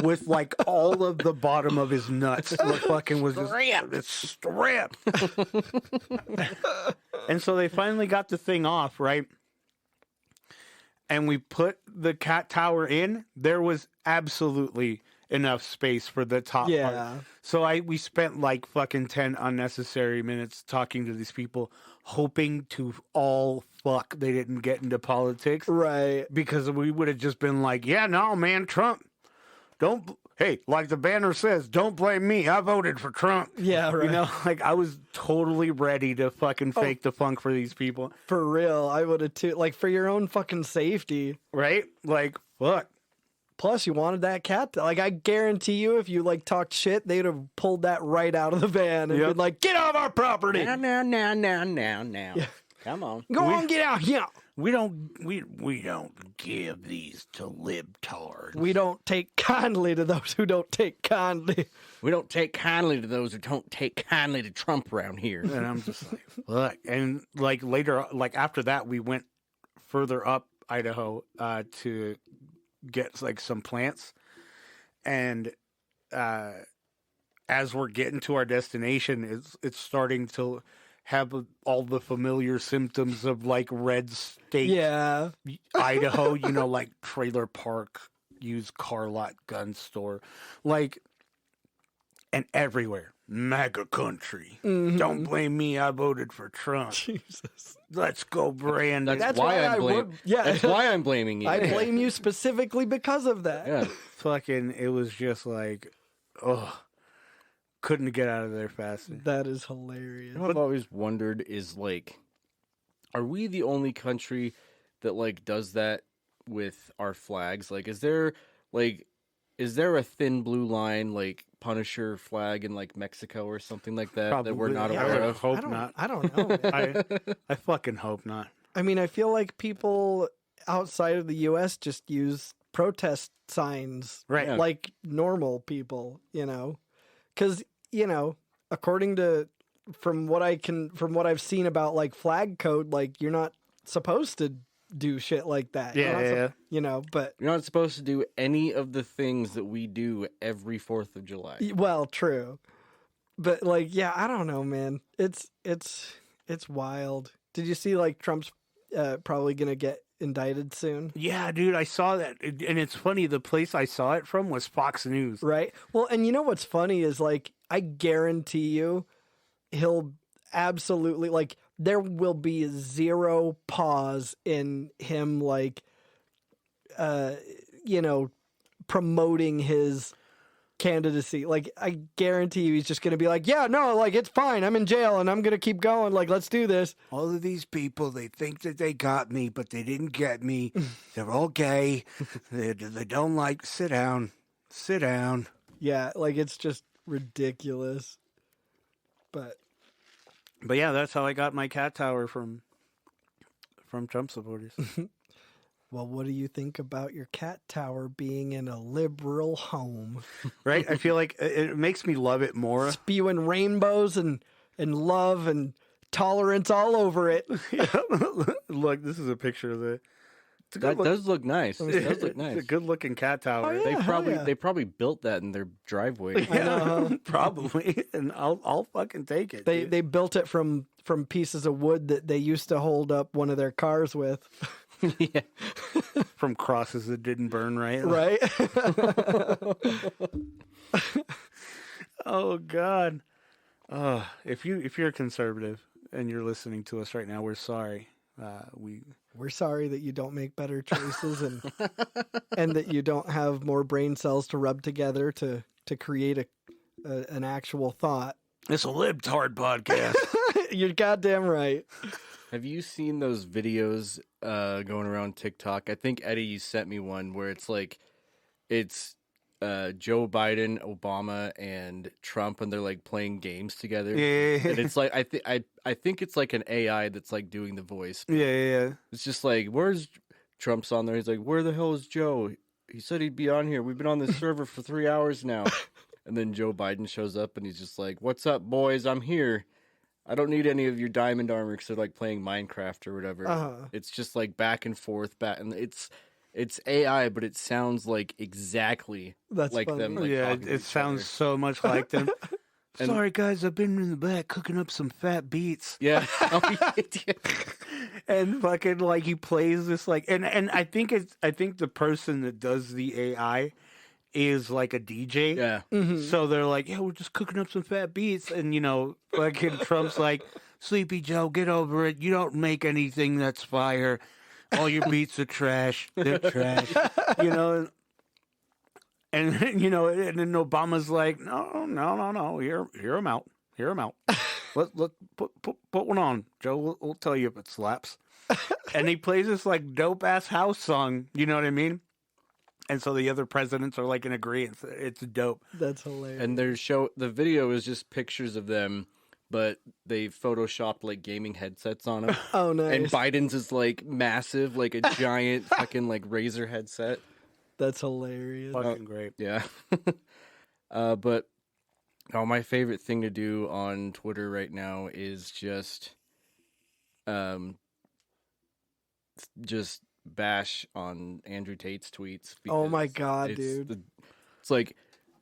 with like all of the bottom of his nuts. Fucking was just it's stripped. And so they finally got the thing off, right? And we put the cat tower in. There was absolutely enough space for the top part. So we spent like fucking 10 unnecessary minutes talking to these people, hoping to all fuck they didn't get into politics. Right. Because we would have just been like, yeah, no, man, Trump. Hey, like the banner says, don't blame me. I voted for Trump. Yeah, right. Like I was totally ready to fucking fake the funk for these people. For real, I would have too. Like for your own fucking safety. Right? Like, fuck. Plus, you wanted that cat. Like, I guarantee you, if you like talked shit, they'd have pulled that right out of the van and been like, "Get off our property!" Now. Yeah. Come on, go on, get out here. We don't give these to libtards. We don't take kindly to those who don't take kindly. We don't take kindly to those who don't take kindly to Trump around here. And I'm just like, look. And like later, like after that, we went further up Idaho to get like some plants. And as we're getting to our destination, it's starting to have all the familiar symptoms of like red state, Idaho, like trailer park, used car lot, gun store, like, and everywhere. MAGA country. Mm-hmm. Don't blame me. I voted for Trump. Jesus. Let's go, Brandon. That's why I'm blaming you. I blame you specifically because of that. Yeah. Fucking, it was just like, couldn't get out of there faster. That is hilarious. What I've always wondered is like, are we the only country that like does that with our flags? Like, is there a thin blue line like Punisher flag in like Mexico or something like that Probably. that we're not Yeah, aware I of? hope not. I don't know. Man. I fucking hope not. I mean, I feel like people outside of the U.S. just use protest signs, Right? Yeah. Like normal people, because according to from what I've seen about like flag code, like you're not supposed to do shit like that. Yeah. But You're not supposed to do any of the things that we do every 4th of July. well, true. But like, yeah, I don't know, man. It's wild. Did you see like Trump's probably gonna get indicted soon? Yeah, dude, I saw that, and it's funny. The place I saw it from was Fox News. Right. Well, and you know what's funny is like I guarantee you, he'll absolutely like there will be zero pause in him like, promoting his candidacy. Like I guarantee you, he's just gonna be like, yeah, no, like it's fine. I'm in jail and I'm gonna keep going. Like let's do this. All of these people, they think that they got me, but they didn't get me. They're all gay. They don't like. Sit down. Yeah, like it's just ridiculous. But yeah, that's how I got my cat tower from Trump supporters. Well, what do you think about your cat tower being in a liberal home? Right? I feel like it makes me love it more. Spewing rainbows and love and tolerance all over it. Look, this is a picture of it. That does look nice. It does look It's nice. a good looking cat tower. Oh, yeah. They hell yeah. probably built that in their driveway. I know. Probably, and I'll fucking take it. They dude. they built it from pieces of wood that they used to hold up one of their cars with. Yeah. From crosses that didn't burn right. Right? Oh God. If you're a conservative and you're listening to us right now, we're sorry. We're sorry that you don't make better choices and that you don't have more brain cells to rub together to create an actual thought. It's a libtard podcast. You're goddamn right. Have you seen those videos going around TikTok? I think Eddie, you sent me one where it's Joe Biden, Obama, and Trump, and they're like playing games together. Yeah. And it's like I think it's like an AI that's like doing the voice. Yeah. It's just like, where's Trump's on there? He's like, where the hell is Joe? He said he'd be on here. We've been on this server for 3 hours now. And then Joe Biden shows up and he's just like, what's up, boys? I'm here. I don't need any of your diamond armor because they're like playing Minecraft or whatever. Uh-huh. It's just like back and forth, and it's AI, but it sounds like exactly That's like funny. them. Like, Yeah, talking to it each sounds other. so much like them. And- Sorry, guys, I've been in the back cooking up some fat beets. Yeah. Oh, yeah. And fucking like he plays this like and I think the person that does the AI is like a DJ. Yeah. So they're like, yeah, we're just cooking up some fat beets, and fucking Trump's like, Sleepy Joe, get over it. You don't make anything that's fire. All your beats are trash. They're trash. And and then Obama's like, no. Hear him out. Hear him out. Let put one on, Joe. We'll tell you if it slaps. And he plays this like dope ass house song. You know what I mean? And so the other presidents are like in agreement. It's dope. That's hilarious. And the video is just pictures of them, but they photoshopped like gaming headsets on them. Oh, nice. And Biden's is like massive, like a giant fucking like Razer headset. That's hilarious. Fucking great. Yeah. But my favorite thing to do on Twitter right now is just bash on Andrew Tate's tweets. Oh my because God, it's dude. it's like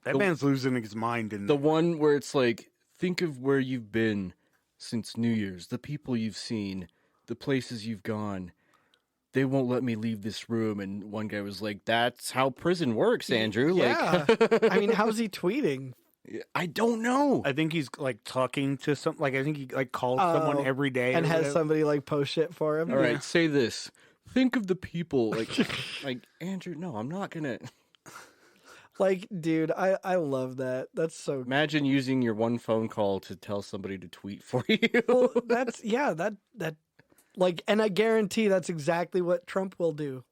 That man's losing his mind. the one where it's like, think of where you've been since New Year's, the people you've seen, the places you've gone. They won't let me leave this room. And one guy was like, that's how prison works, Andrew. Yeah. Like, I mean, how's he tweeting? I don't know. I think he's like talking to some. Like I think he like calls someone every day And or has whatever. somebody like post shit for him. All right, say this. Think of the people. Like Andrew, no, I'm not going to. Like, dude, I love that. That's so Imagine using your one phone call to tell somebody to tweet for you. well, that like, and I guarantee that's exactly what Trump will do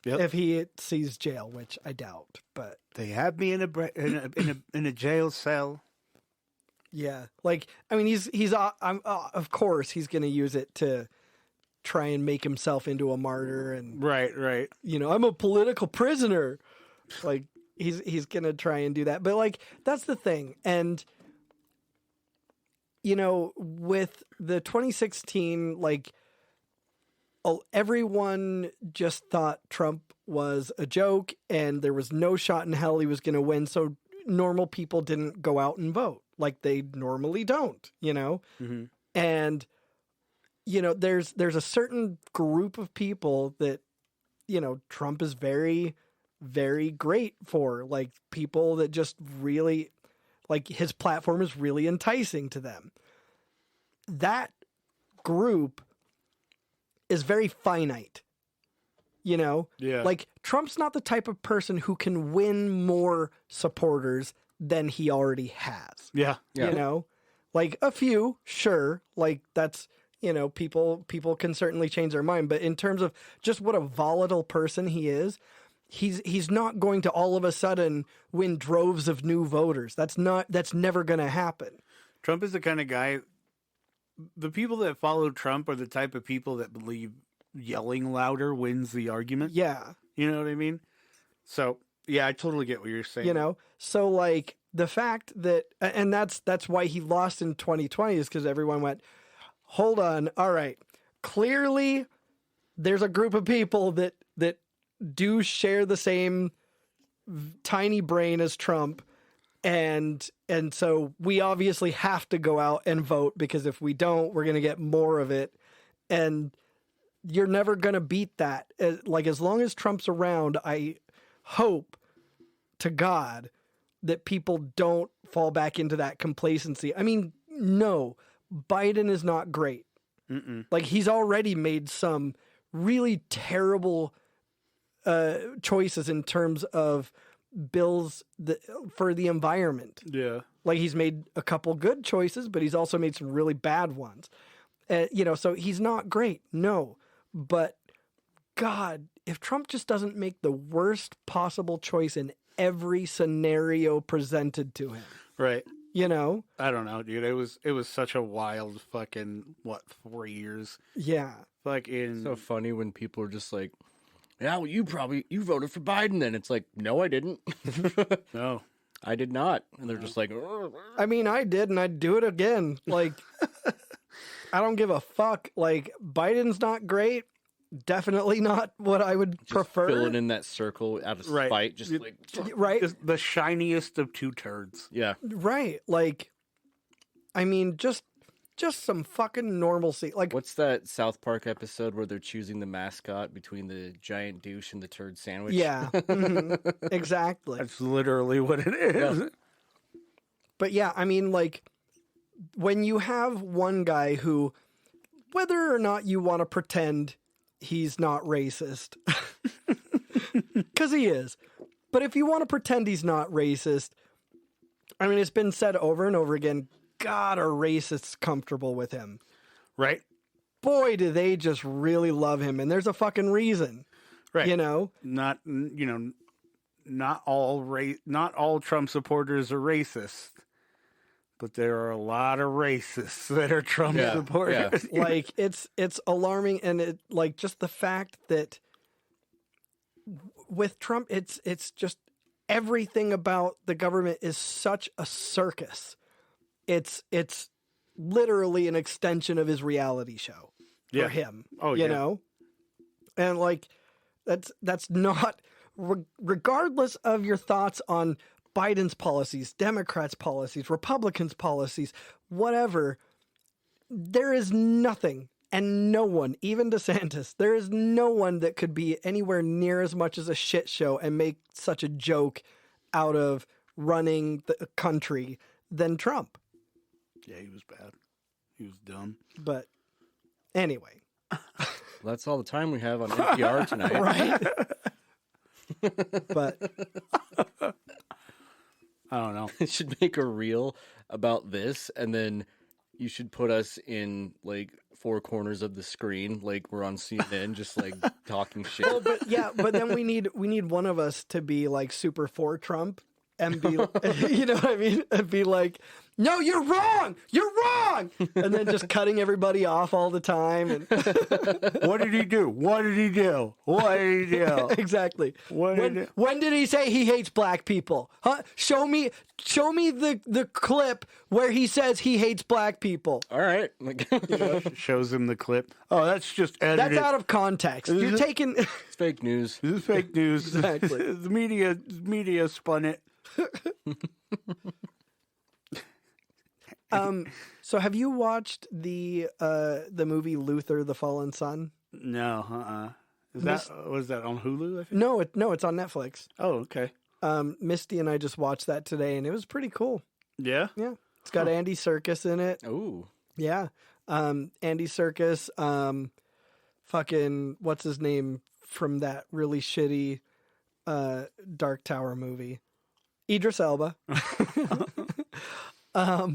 Yep. if he sees jail, which I doubt. But They have me in a jail cell. yeah, like, I mean, of course he's gonna use it to try and make himself into a martyr, and Right. I'm a political prisoner. Like, he's gonna try and do that, but like, that's the thing, and. With the 2016, like, everyone just thought Trump was a joke and there was no shot in hell he was going to win. So normal people didn't go out and vote like they normally don't, Mm-hmm. And, there's a certain group of people that, Trump is very, very great for, like, people that just really, like, his platform is really enticing to them. That group is very finite, Yeah. Like, Trump's not the type of person who can win more supporters than he already has. Yeah. Like, a few, sure, like, that's, people can certainly change their mind, but in terms of just what a volatile person he is, he's not going to all of a sudden win droves of new voters. That's never going to happen. Trump is the kind of guy. The people that follow Trump are the type of people that believe yelling louder wins the argument. Yeah. You know what I mean? So, yeah, I totally get what you're saying. You know, so like the fact that, and that's why he lost in 2020 is because everyone went, hold on, all right, clearly there's a group of people that do share the same tiny brain as Trump, and so we obviously have to go out and vote, because if we don't, we're going to get more of it, and you're never going to beat that. Like, as long as Trump's around, I hope to God that people don't fall back into that complacency. I mean, no, Biden is not great. Mm-mm. Like, he's already made some really terrible choices in terms of bills for the environment. Yeah. Like, he's made a couple good choices, but he's also made some really bad ones. You know, so he's not great, no. But God, if Trump just doesn't make the worst possible choice in every scenario presented to him, Right. you know? I don't know, dude. It was such a wild fucking 4 years. Yeah. Fucking So funny when people are just like, yeah, well, you voted for Biden then. It's like, no, I didn't. no. I did not. And they're just like, I mean, I did, and I'd do it again. Like, I don't give a fuck. Like, Biden's not great. Definitely not what I would just prefer. filling in that circle out of Right. spite. Just like, Right? Just the shiniest of two turds. yeah. Right. Like, I mean, just some fucking normalcy. Like, What's that South Park episode where they're choosing the mascot between the giant douche and the turd sandwich? yeah, mhm, exactly. That's literally what it is. Yeah. But yeah, I mean, like, when you have one guy who, whether or not you want to pretend he's not racist, because he is, but if you want to pretend he's not racist, I mean, it's been said over and over again, God, are racists comfortable with him? Right? Boy, do they just really love him, and there's a fucking reason. Right. You know? Not all Trump supporters are racist. But there are a lot of racists that are Trump Yeah, supporters. yeah. Like, it's alarming, and it, like, just the fact that with Trump, it's just everything about the government is such a circus. It's literally an extension of his reality show Yeah. for him. Oh, you yeah. know? And like, that's not, regardless of your thoughts on Biden's policies, Democrats' policies, Republicans' policies, whatever, there is nothing and no one, even DeSantis, there is no one that could be anywhere near as much as a shit show and make such a joke out of running the country than Trump. Yeah, he was bad. He was dumb. But anyway, That's all the time we have on NPR tonight. right? But I don't know. You should make a reel about this, and then you should put us in like four corners of the screen, like we're on CNN, just like talking shit. well, but yeah, but then we need one of us to be like super for Trump and be, you know what I mean? And be like, no, you're wrong, and then just cutting everybody off all the time. And What did he do? What did he do? What did he do? exactly. What did When did he say he hates black people? Huh? Show me the clip where he says he hates black people. All right. Like, Shows him the clip. Oh, that's just edited. That's out of context. You're taking it's fake news. This is fake news. Exactly. The media spun it. So have you watched the movie Luther the Fallen Son? No, was that on Hulu? I think? No, it's on Netflix. Oh, okay. Misty and I just watched that today, and it was pretty cool. Yeah. Yeah, it's got Andy Serkis in it. Ooh. Yeah, Andy Serkis. Fucking what's his name from that really shitty Dark Tower movie? Idris Elba. I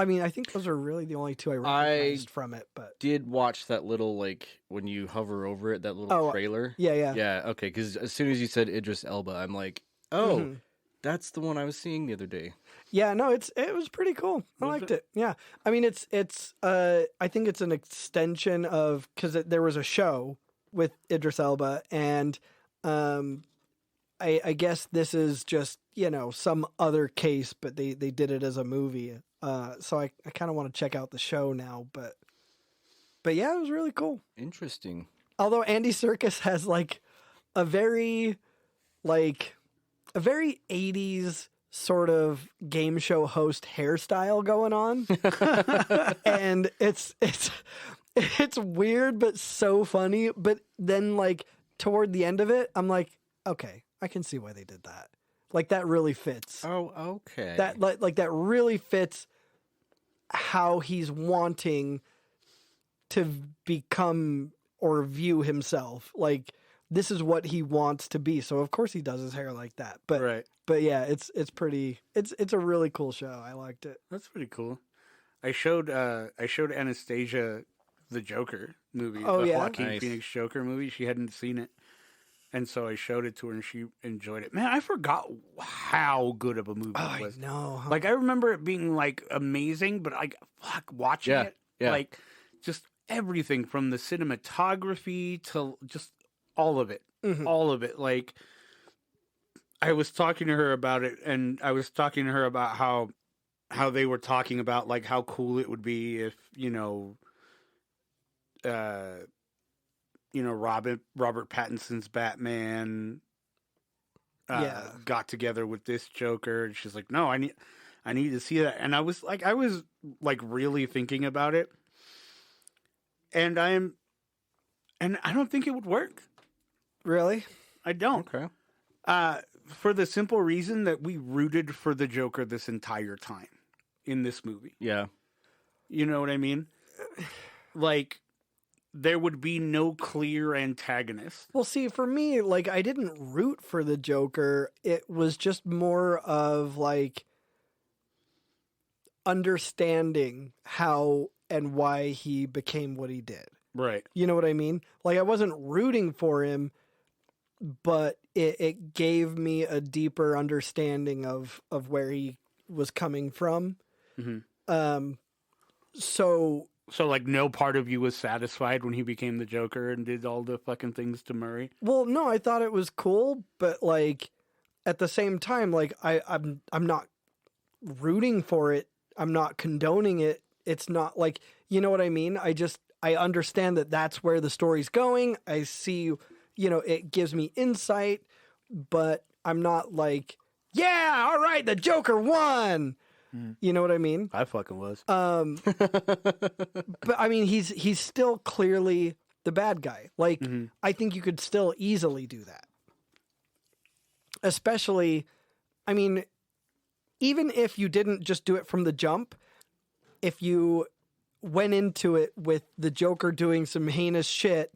mean, I think those are really the only two I recognized from it. But Did watch that little, like, when you hover over it, that little Oh, trailer? yeah. Yeah, okay, because as soon as you said Idris Elba, I'm like, oh, Mhm. that's the one I was seeing the other day. Yeah, no, it was pretty cool. I Was liked it? it. Yeah, I mean, it's I think it's an extension of because there was a show with Idris Elba, and I guess this is just some other case, but they did it as a movie. So I kind of want to check out the show now, but yeah, it was really cool. Interesting. Although Andy Serkis has like a very 80s sort of game show host hairstyle going on. And it's weird but so funny, but then like toward the end of it I'm like, okay, I can see why they did that. Like that really fits. Oh, okay. That like that really fits how he's wanting to become or view himself. Like this is what he wants to be. So of course he does his hair like that. But Right. but yeah, it's pretty. It's a really cool show. I liked it. That's pretty cool. I showed Anastasia the Joker movie, Oh, the yeah? Joaquin Nice. Phoenix Joker movie. She hadn't seen it, and so I showed it to her, and she enjoyed it. Man, I forgot how good of a movie Oh, it I was. know. Like I remember it being like amazing, but like fuck watching Yeah, it, yeah. like just everything from the cinematography to just all of it, Mhm. all of it. Like I was talking to her about it, and I was talking to her about how they were talking about like how cool it would be if Robert Pattinson's Batman Yeah. got together with this Joker, and she's like, no, I need to see that. And I was like really thinking about it, and I don't think it would work. Really? I don't. Okay. For the simple reason that we rooted for the Joker this entire time in this movie. Yeah. You know what I mean? Like, there would be no clear antagonist. Well, see, for me, like I didn't root for the Joker. It was just more of like understanding how and why he became what he did. Right. You know what I mean? Like I wasn't rooting for him, but it gave me a deeper understanding of where he was coming from. Mhm. So So, like, no part of you was satisfied when he became the Joker and did all the fucking things to Murray? well, no, I thought it was cool, but like at the same time, like I'm not rooting for it. I'm not condoning it. It's not like, you know what I mean? I understand that that's where the story's going. I see, it gives me insight, but I'm not like, yeah, all right, the Joker won. You know what I mean? I fucking was. But I mean, he's still clearly the bad guy. Like, I think you could still easily do that. Especially, I mean, even if you didn't just do it from the jump, if you went into it with the Joker doing some heinous shit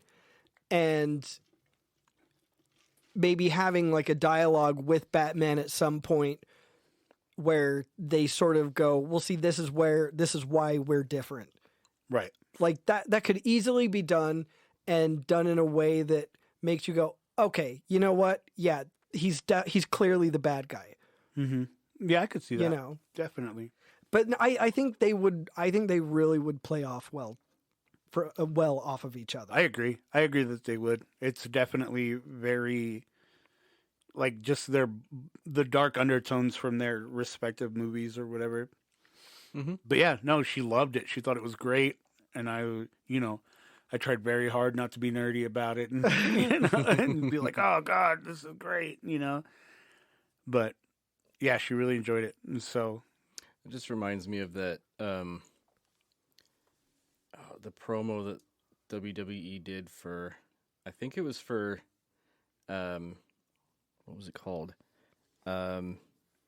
and maybe having like a dialogue with Batman at some point where they sort of go, well, see, this is why we're different. Right. Like that could easily be done and done in a way that makes you go, okay, you know what? Yeah, he's clearly the bad guy. Mm-hmm. Yeah, I could see that. You know, Definitely. but I think they would. I think they really would play off well off of each other. I agree. I agree that they would. It's definitely very, like, just the dark undertones from their respective movies or whatever. Mm-hmm. But yeah, no, she loved it. She thought it was great, and I tried very hard not to be nerdy about it, and and be like, "Oh God, this is great," But yeah, she really enjoyed it, and so It just reminds me of that the promo that WWE did for, I think it was for what was it called?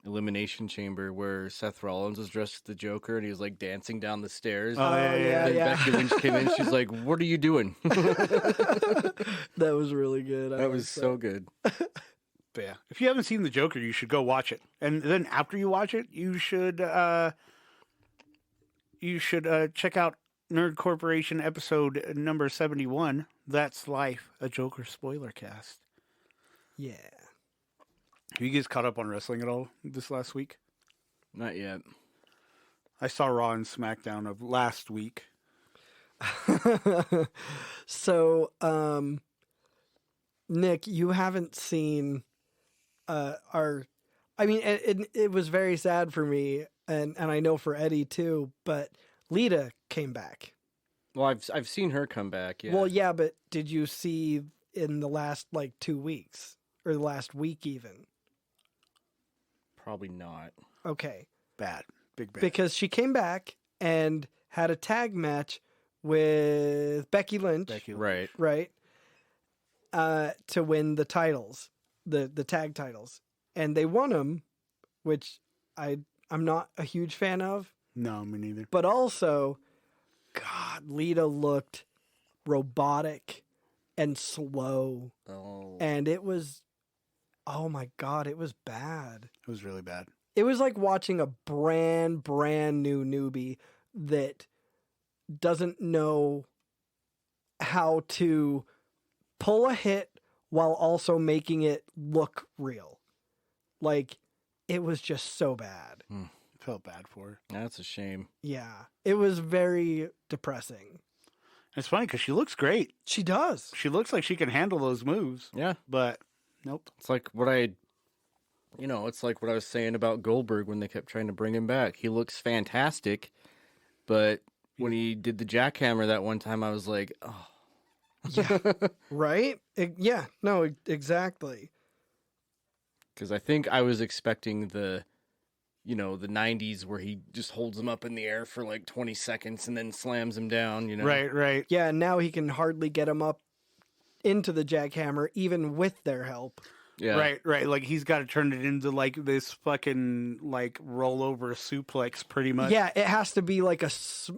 Elimination Chamber, where Seth Rollins was dressed as the Joker and he was like dancing down the stairs. Oh, yeah. And Becky Lynch came in. She's like, "What are you doing?" That was really good. That was so good. But yeah, if you haven't seen The Joker, you should go watch it. And then after you watch it, you should check out Nerd Corporation episode number 71. That's Life, a Joker spoiler cast. Yeah. Have you guys caught up on wrestling at all this last week? Not yet. I saw Raw and SmackDown of last week. So, Nick, you haven't seen our. I mean, it was very sad for me, and I know for Eddie too. But Lita came back. Well, I've seen her come back. Yeah. Well, yeah, but did you see in the last 2 weeks or the last week even? Probably not. Okay, Bad. Big bad. because she came back and had a tag match with Becky Lynch. Right. Right. To win the titles, the tag titles, and they won them, which I'm not a huge fan of. No, me neither. But also, God, Lita looked robotic and slow, Oh. and it was, oh my God, it was bad. It was really bad. It was like watching a brand new newbie that doesn't know how to pull a hit while also making it look real. Like, it was just so bad. Felt bad for her. That's a shame. Yeah. It was very depressing. It's funny because she looks great. She does. She looks like she can handle those moves. Yeah. But nope. It's like it's like what I was saying about Goldberg when they kept trying to bring him back. He looks fantastic, but when he did the jackhammer that one time, I was like, oh. Yeah. Right? Yeah. No, exactly. Because I think I was expecting the 90s where he just holds him up in the air for like 20 seconds and then slams him down, Right. Yeah, and now he can hardly get him up into the jackhammer, even with their help. Yeah. Right. Like he's got to turn it into like this fucking like rollover suplex pretty much. Yeah, it has to be like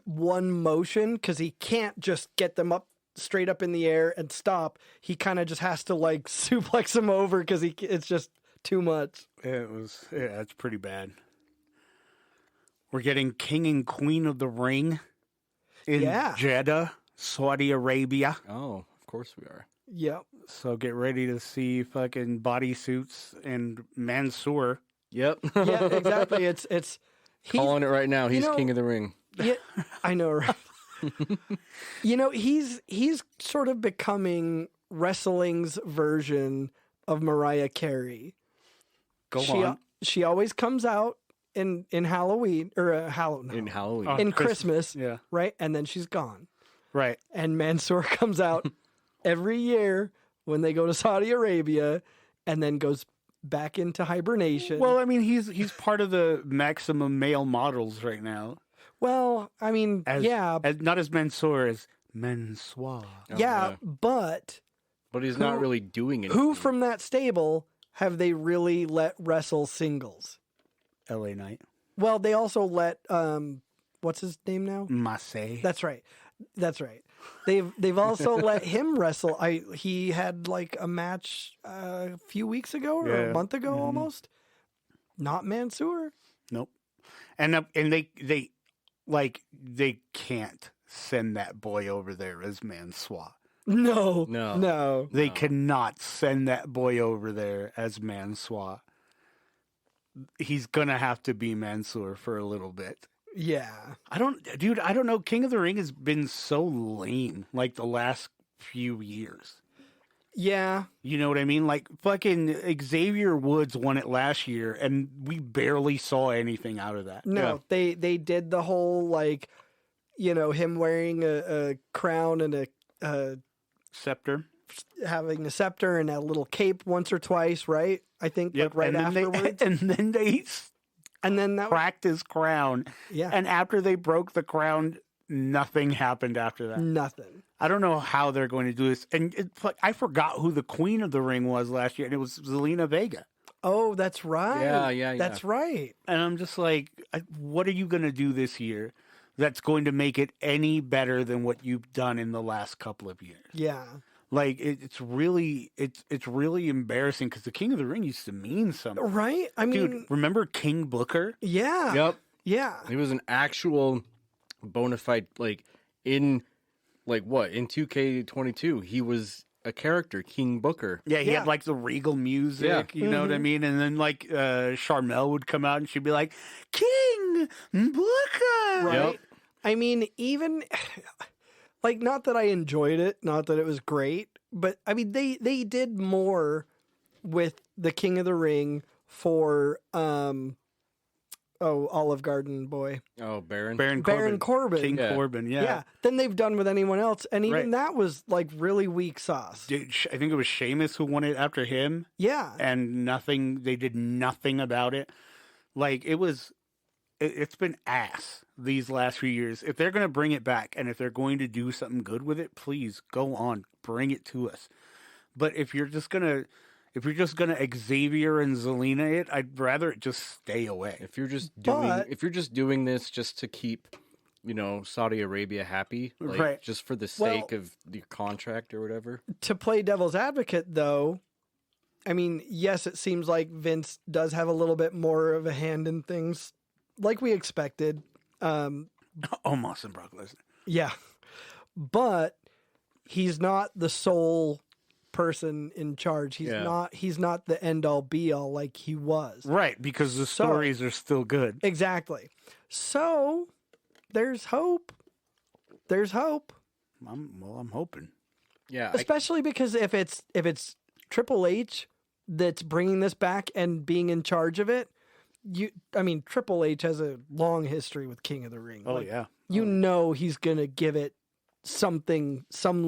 one motion because he can't just get them up straight up in the air and stop. He kind of just has to like suplex them over because it's just too much. It's pretty bad. We're getting King and Queen of the Ring in Jeddah, Saudi Arabia. Oh, of course we are. Yep. So get ready to see fucking bodysuits and Mansoor. Yep. Yeah, exactly. It's Calling it right now. He's King of the Ring. Yeah, I know, right? He's sort of becoming wrestling's version of Mariah Carey. Go on. She always comes out in Halloween or Halloween. In Halloween. In Christmas, Yeah. right? And then she's gone. Right. And Mansoor comes out every year when they go to Saudi Arabia and then goes back into hibernation. Well, I mean, he's part of the maximum male models right now. Well, I mean, Not as Mansoor, as Mansoir. yeah, but he's not really doing it. who from that stable have they really let wrestle singles? LA Knight. Well, they also let what's his name now? Massey. That's right. They've also let him wrestle. He had like a match a few weeks ago or a month ago almost. Not Mansoor. Nope. And they can't send that boy over there as Mansoir. No. They cannot send that boy over there as Mansoir. He's gonna have to be Mansoor for a little bit. Yeah. I don't know. King of the Ring has been so lame like the last few years. Yeah. You know what I mean? Like fucking Xavier Woods won it last year and we barely saw anything out of that. No, they did the whole like, him wearing a crown and a Scepter. having a scepter and a little cape once or twice, right? I think right afterwards. And then they And then that cracked his crown. Yeah. And after they broke the crown, nothing happened after that. Nothing. I don't know how they're going to do this. And I forgot who the Queen of the Ring was last year, and it was Zelina Vega. Oh, that's right. Yeah. That's right. And I'm just like, what are you going to do this year that's going to make it any better than what you've done in the last couple of years? Yeah. Like it's really embarrassing because the King of the Ring used to mean something, Right? I mean, dude. Remember King Booker? Yeah. Yep. Yeah. He was an actual bona fide in 2K22. He was a character, King Booker. Yeah, he Yeah. had like the regal music, you know what I mean? And then like Charmel would come out and she'd be like, King Booker! Right. Yep. I mean, even like, not that I enjoyed it, not that it was great, but I mean, they did more with the King of the Ring for Olive Garden boy, Oh, Baron. Baron Corbin. King Yeah. Corbin, yeah. Yeah, than they've done with anyone else, and even Right. that was like really weak sauce. Dude, I think it was Sheamus who won it after him, Yeah, and they did nothing about it. Like, it's been ass these last few years. If they're going to bring it back, and if they're going to do something good with it, please go on, bring it to us. But if you're just gonna Xavier and Zelina it, I'd rather it just stay away. If you're just But- doing this just to keep, Saudi Arabia happy, like Right. just for the Well- sake of the contract or whatever. to play devil's advocate, though, I mean, yes, it seems like Vince does have a little bit more of a hand in things, like we expected. Almost in Brock Lesnar. Yeah, but he's not the sole person in charge. He's Yeah. not. He's not the end all be all like he was. Right, because the So- stories are still good. Exactly. So there's hope. There's hope, I'm hoping. Yeah, especially because if it's Triple H that's bringing this back and being in charge of it, Triple H has a long history with King of the Ring. Oh, Like, yeah. you know he's gonna give it some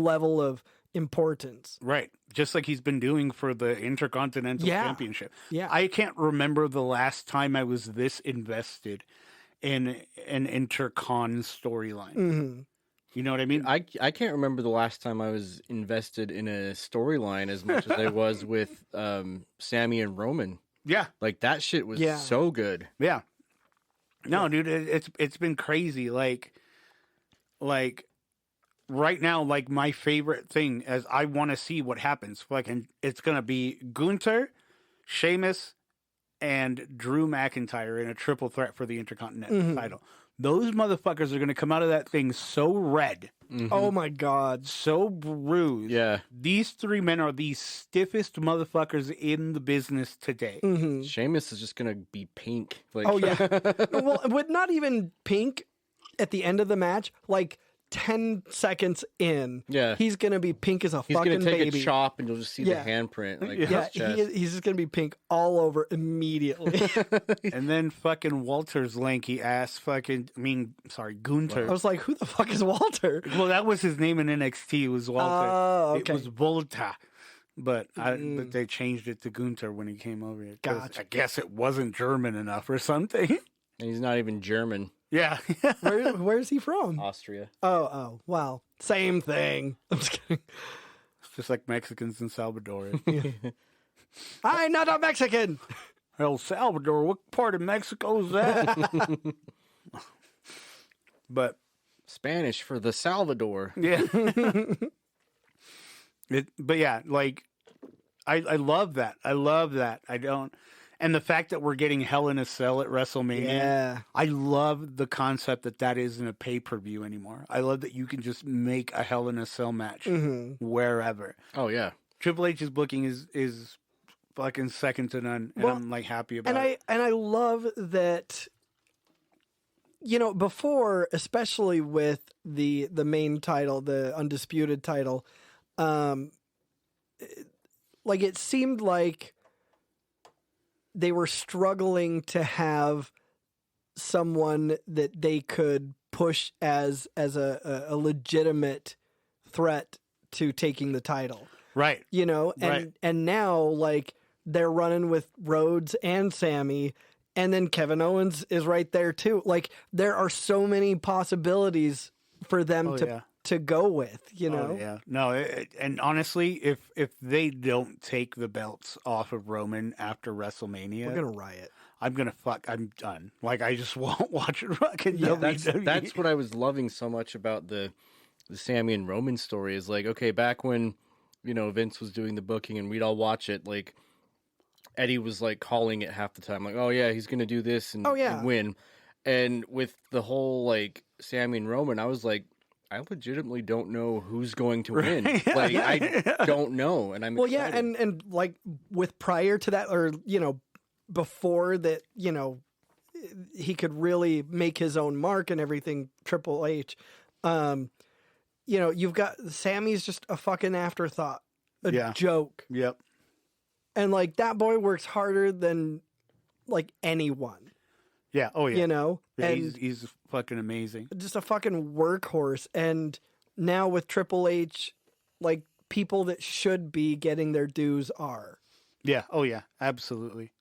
level of importance. Right. Just like he's been doing for the Intercontinental Yeah. Championship. Yeah. I can't remember the last time I was this invested in an Intercon storyline. Hmm. You know what I mean? I can't remember the last time I was invested in a storyline as much as I was with Sammy and Roman. Yeah. Like that shit was Yeah. so good. Yeah. No, dude, it's been crazy. Like right now, like my favorite thing is I want to see what happens. Like, and it's gonna be Gunther, Sheamus, and Drew McIntyre in a triple threat for the Intercontinental title. Those motherfuckers are gonna come out of that thing so red, Oh my God. so bruised. Yeah. These three men are the stiffest motherfuckers in the business today. Hmm. Sheamus is just gonna be pink. Like, Oh yeah. Well, with not even pink at the end of the match, like 10 seconds in, Yeah. he's gonna be pink as a He's fucking gonna take baby. a chop and you'll just see Yeah. the handprint. Like, Yeah, on his chest. He's just gonna be pink all over immediately. And then fucking Walter's lanky ass Gunther. I was like, who the fuck is Walter? Well, that was his name in NXT. It was Walter. Oh, okay. It was Volta, but but they changed it to Gunther when he came over here. 'Cause Gotcha. I guess it wasn't German enough or something. And he's not even German. Yeah. Where's he from? Austria. Oh, wow. Same thing. I'm just kidding. It's just like Mexicans in Salvador. I'm not a Mexican. El Salvador, what part of Mexico is that? But Spanish for the Salvador. yeah. But yeah, like I love that. I love that. And the fact that we're getting Hell in a Cell at WrestleMania. Yeah. I love the concept that isn't a pay-per-view anymore. I love that you can just make a Hell in a Cell match wherever. Oh yeah. Triple H's booking is fucking second to none, and Well, I'm like happy about it. And I love that, before, especially with the main title, the undisputed title, like it seemed like they were struggling to have someone that they could push as a legitimate threat to taking the title. Right. Right. And now like they're running with Rhodes and Sammy, and then Kevin Owens is right there too. Like there are so many possibilities for them to go with, Oh, yeah. No, and honestly, if they don't take the belts off of Roman after WrestleMania, we're gonna riot. I'm done. Like I just won't watch it. Fucking Yeah, WWE. That's what I was loving so much about the Sammy and Roman story is like, okay, back when, Vince was doing the booking and we'd all watch it, like Eddie was like calling it half the time, like, oh yeah, he's gonna do this and, Oh, yeah. and win. And with the whole like Sammy and Roman, I was like, I legitimately don't know who's going to win. Like, I don't know, and I'm Well, excited. yeah, and like with prior to that, or before that, he could really make his own mark and everything. Triple H, you've got Sammy's just a fucking afterthought, a joke, Yep. and like that boy works harder than like anyone. Yeah. Oh yeah. Yeah, and he's fucking amazing. Just a fucking workhorse. And now with Triple H, like people that should be getting their dues are. Yeah. Oh yeah. Absolutely.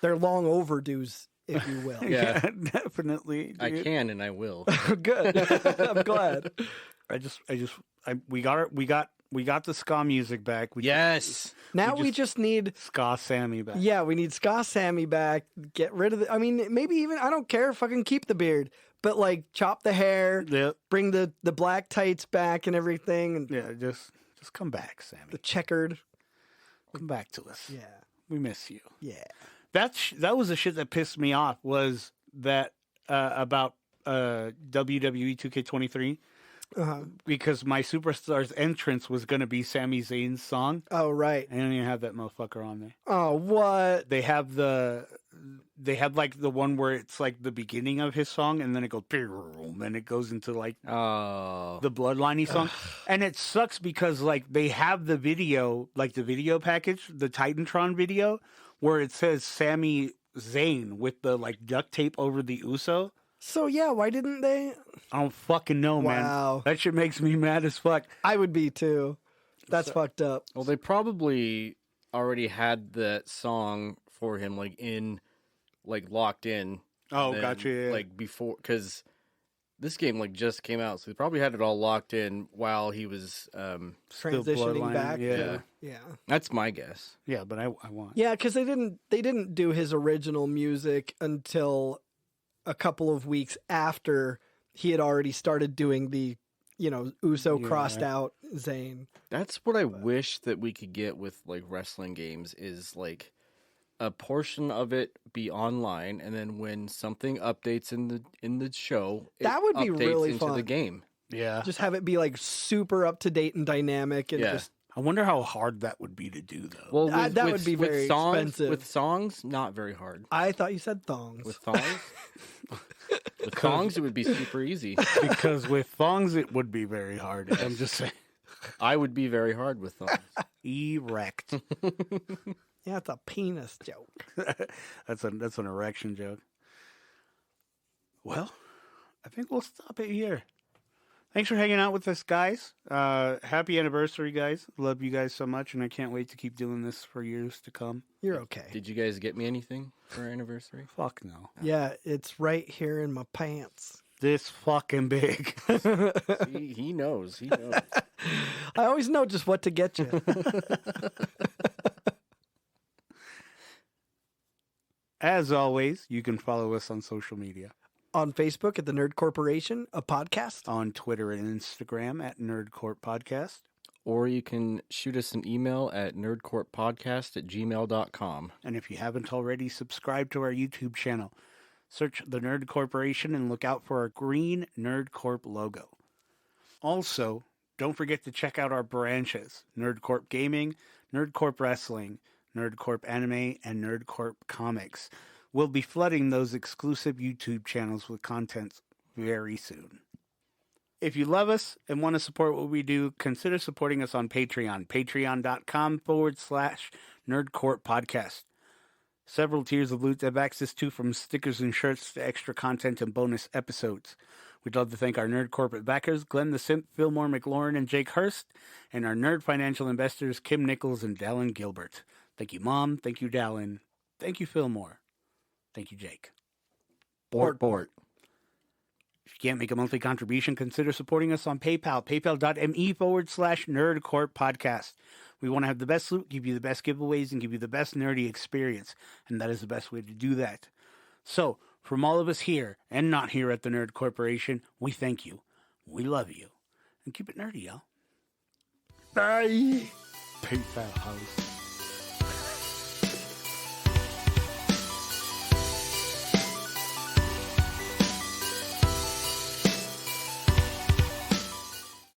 They're long overdues, if you will. Yeah. Definitely. Dude. I can and I will. Good. I'm glad. We got the ska music back. Yes. Now we just need ska Sammy back. Yeah, we need ska Sammy back. Get rid of I mean, maybe even I don't care. Fucking keep the beard, but like chop the hair. Yep. Bring the black tights back and everything. And Yeah. Just come back, Sammy. the checkered. Come back to us. Yeah. We miss you. Yeah. That was the shit that pissed me off. Was that about WWE 2K23? Because my Superstars entrance was going to be Sami Zayn's song. Oh right. I don't even have that motherfucker on there. Oh what? They have like the one where it's like the beginning of his song and then it goes and it goes into like the Bloodline song. And it sucks because like they have the video, like the video package, the Titantron video, where it says Sami Zayn with the like duct tape over the Uso. So yeah, why didn't they? I don't fucking know, Wow. man. That shit makes me mad as fuck. I would be too. That's fucked up. Well, they probably already had that song for him, like locked in. Oh, then, gotcha. Yeah. Like before, because this game like just came out, so they probably had it all locked in while he was. Still Transitioning Bloodline, back. yeah. Yeah. That's my guess. Yeah, but I want. Yeah, because they didn't do his original music until a couple of weeks after he had already started doing the, Uso crossed out Zayn. That's what I wish that we could get with like wrestling games is like a portion of it be online, and then when something updates in the show, That would be updates really into fun. the game. Yeah. Just have it be like super up to date and dynamic, and Yeah. just I wonder how hard that would be to do, though. Well, That would be very songs, expensive. With songs, not very hard. I thought you said thongs. With thongs, with thongs, it would be super easy. Because with thongs, it would be very hard. I'm just saying. I would be very hard with thongs. Erect. Yeah, it's a penis joke. That's an erection joke. Well, I think we'll stop it here. Thanks for hanging out with us, guys. Happy anniversary, guys. Love you guys so much, and I can't wait to keep doing this for years to come. You're okay. Did you guys get me anything for our anniversary? Fuck no. Yeah, it's right here in my pants. This fucking big. He knows. He knows. I always know just what to get you. As always, you can follow us on social media. On Facebook at the Nerd Corporation, a podcast. On Twitter and Instagram at NerdCorp Podcast. Or you can shoot us an email at nerdcorppodcast@gmail.com. And if you haven't already, subscribe to our YouTube channel. Search the Nerd Corporation and look out for our green Nerd Corp logo. Also, don't forget to check out our branches, Nerd Corp Gaming, Nerd Corp Wrestling, Nerd Corp Anime, and Nerd Corp Comics. We'll be flooding those exclusive YouTube channels with content very soon. If you love us and want to support what we do, consider supporting us on Patreon, patreon.com/NerdCorp Podcast. Several tiers of loot to have access to, from stickers and shirts to extra content and bonus episodes. We'd love to thank our Nerd Corporate backers, Glenn the Simp, Fillmore McLaurin, and Jake Hurst, and our Nerd Financial investors, Kim Nichols and Dallin Gilbert. Thank you, Mom. Thank you, Dallin. Thank you, Fillmore. Thank you, Jake. Bort. If you can't make a monthly contribution, consider supporting us on PayPal, paypal.me/NerdCorp Podcast. We want to have the best loot, give you the best giveaways, and give you the best nerdy experience. And that is the best way to do that. So, from all of us here and not here at the Nerd Corporation, we thank you. We love you. And keep it nerdy, y'all. Bye. Peace out, house.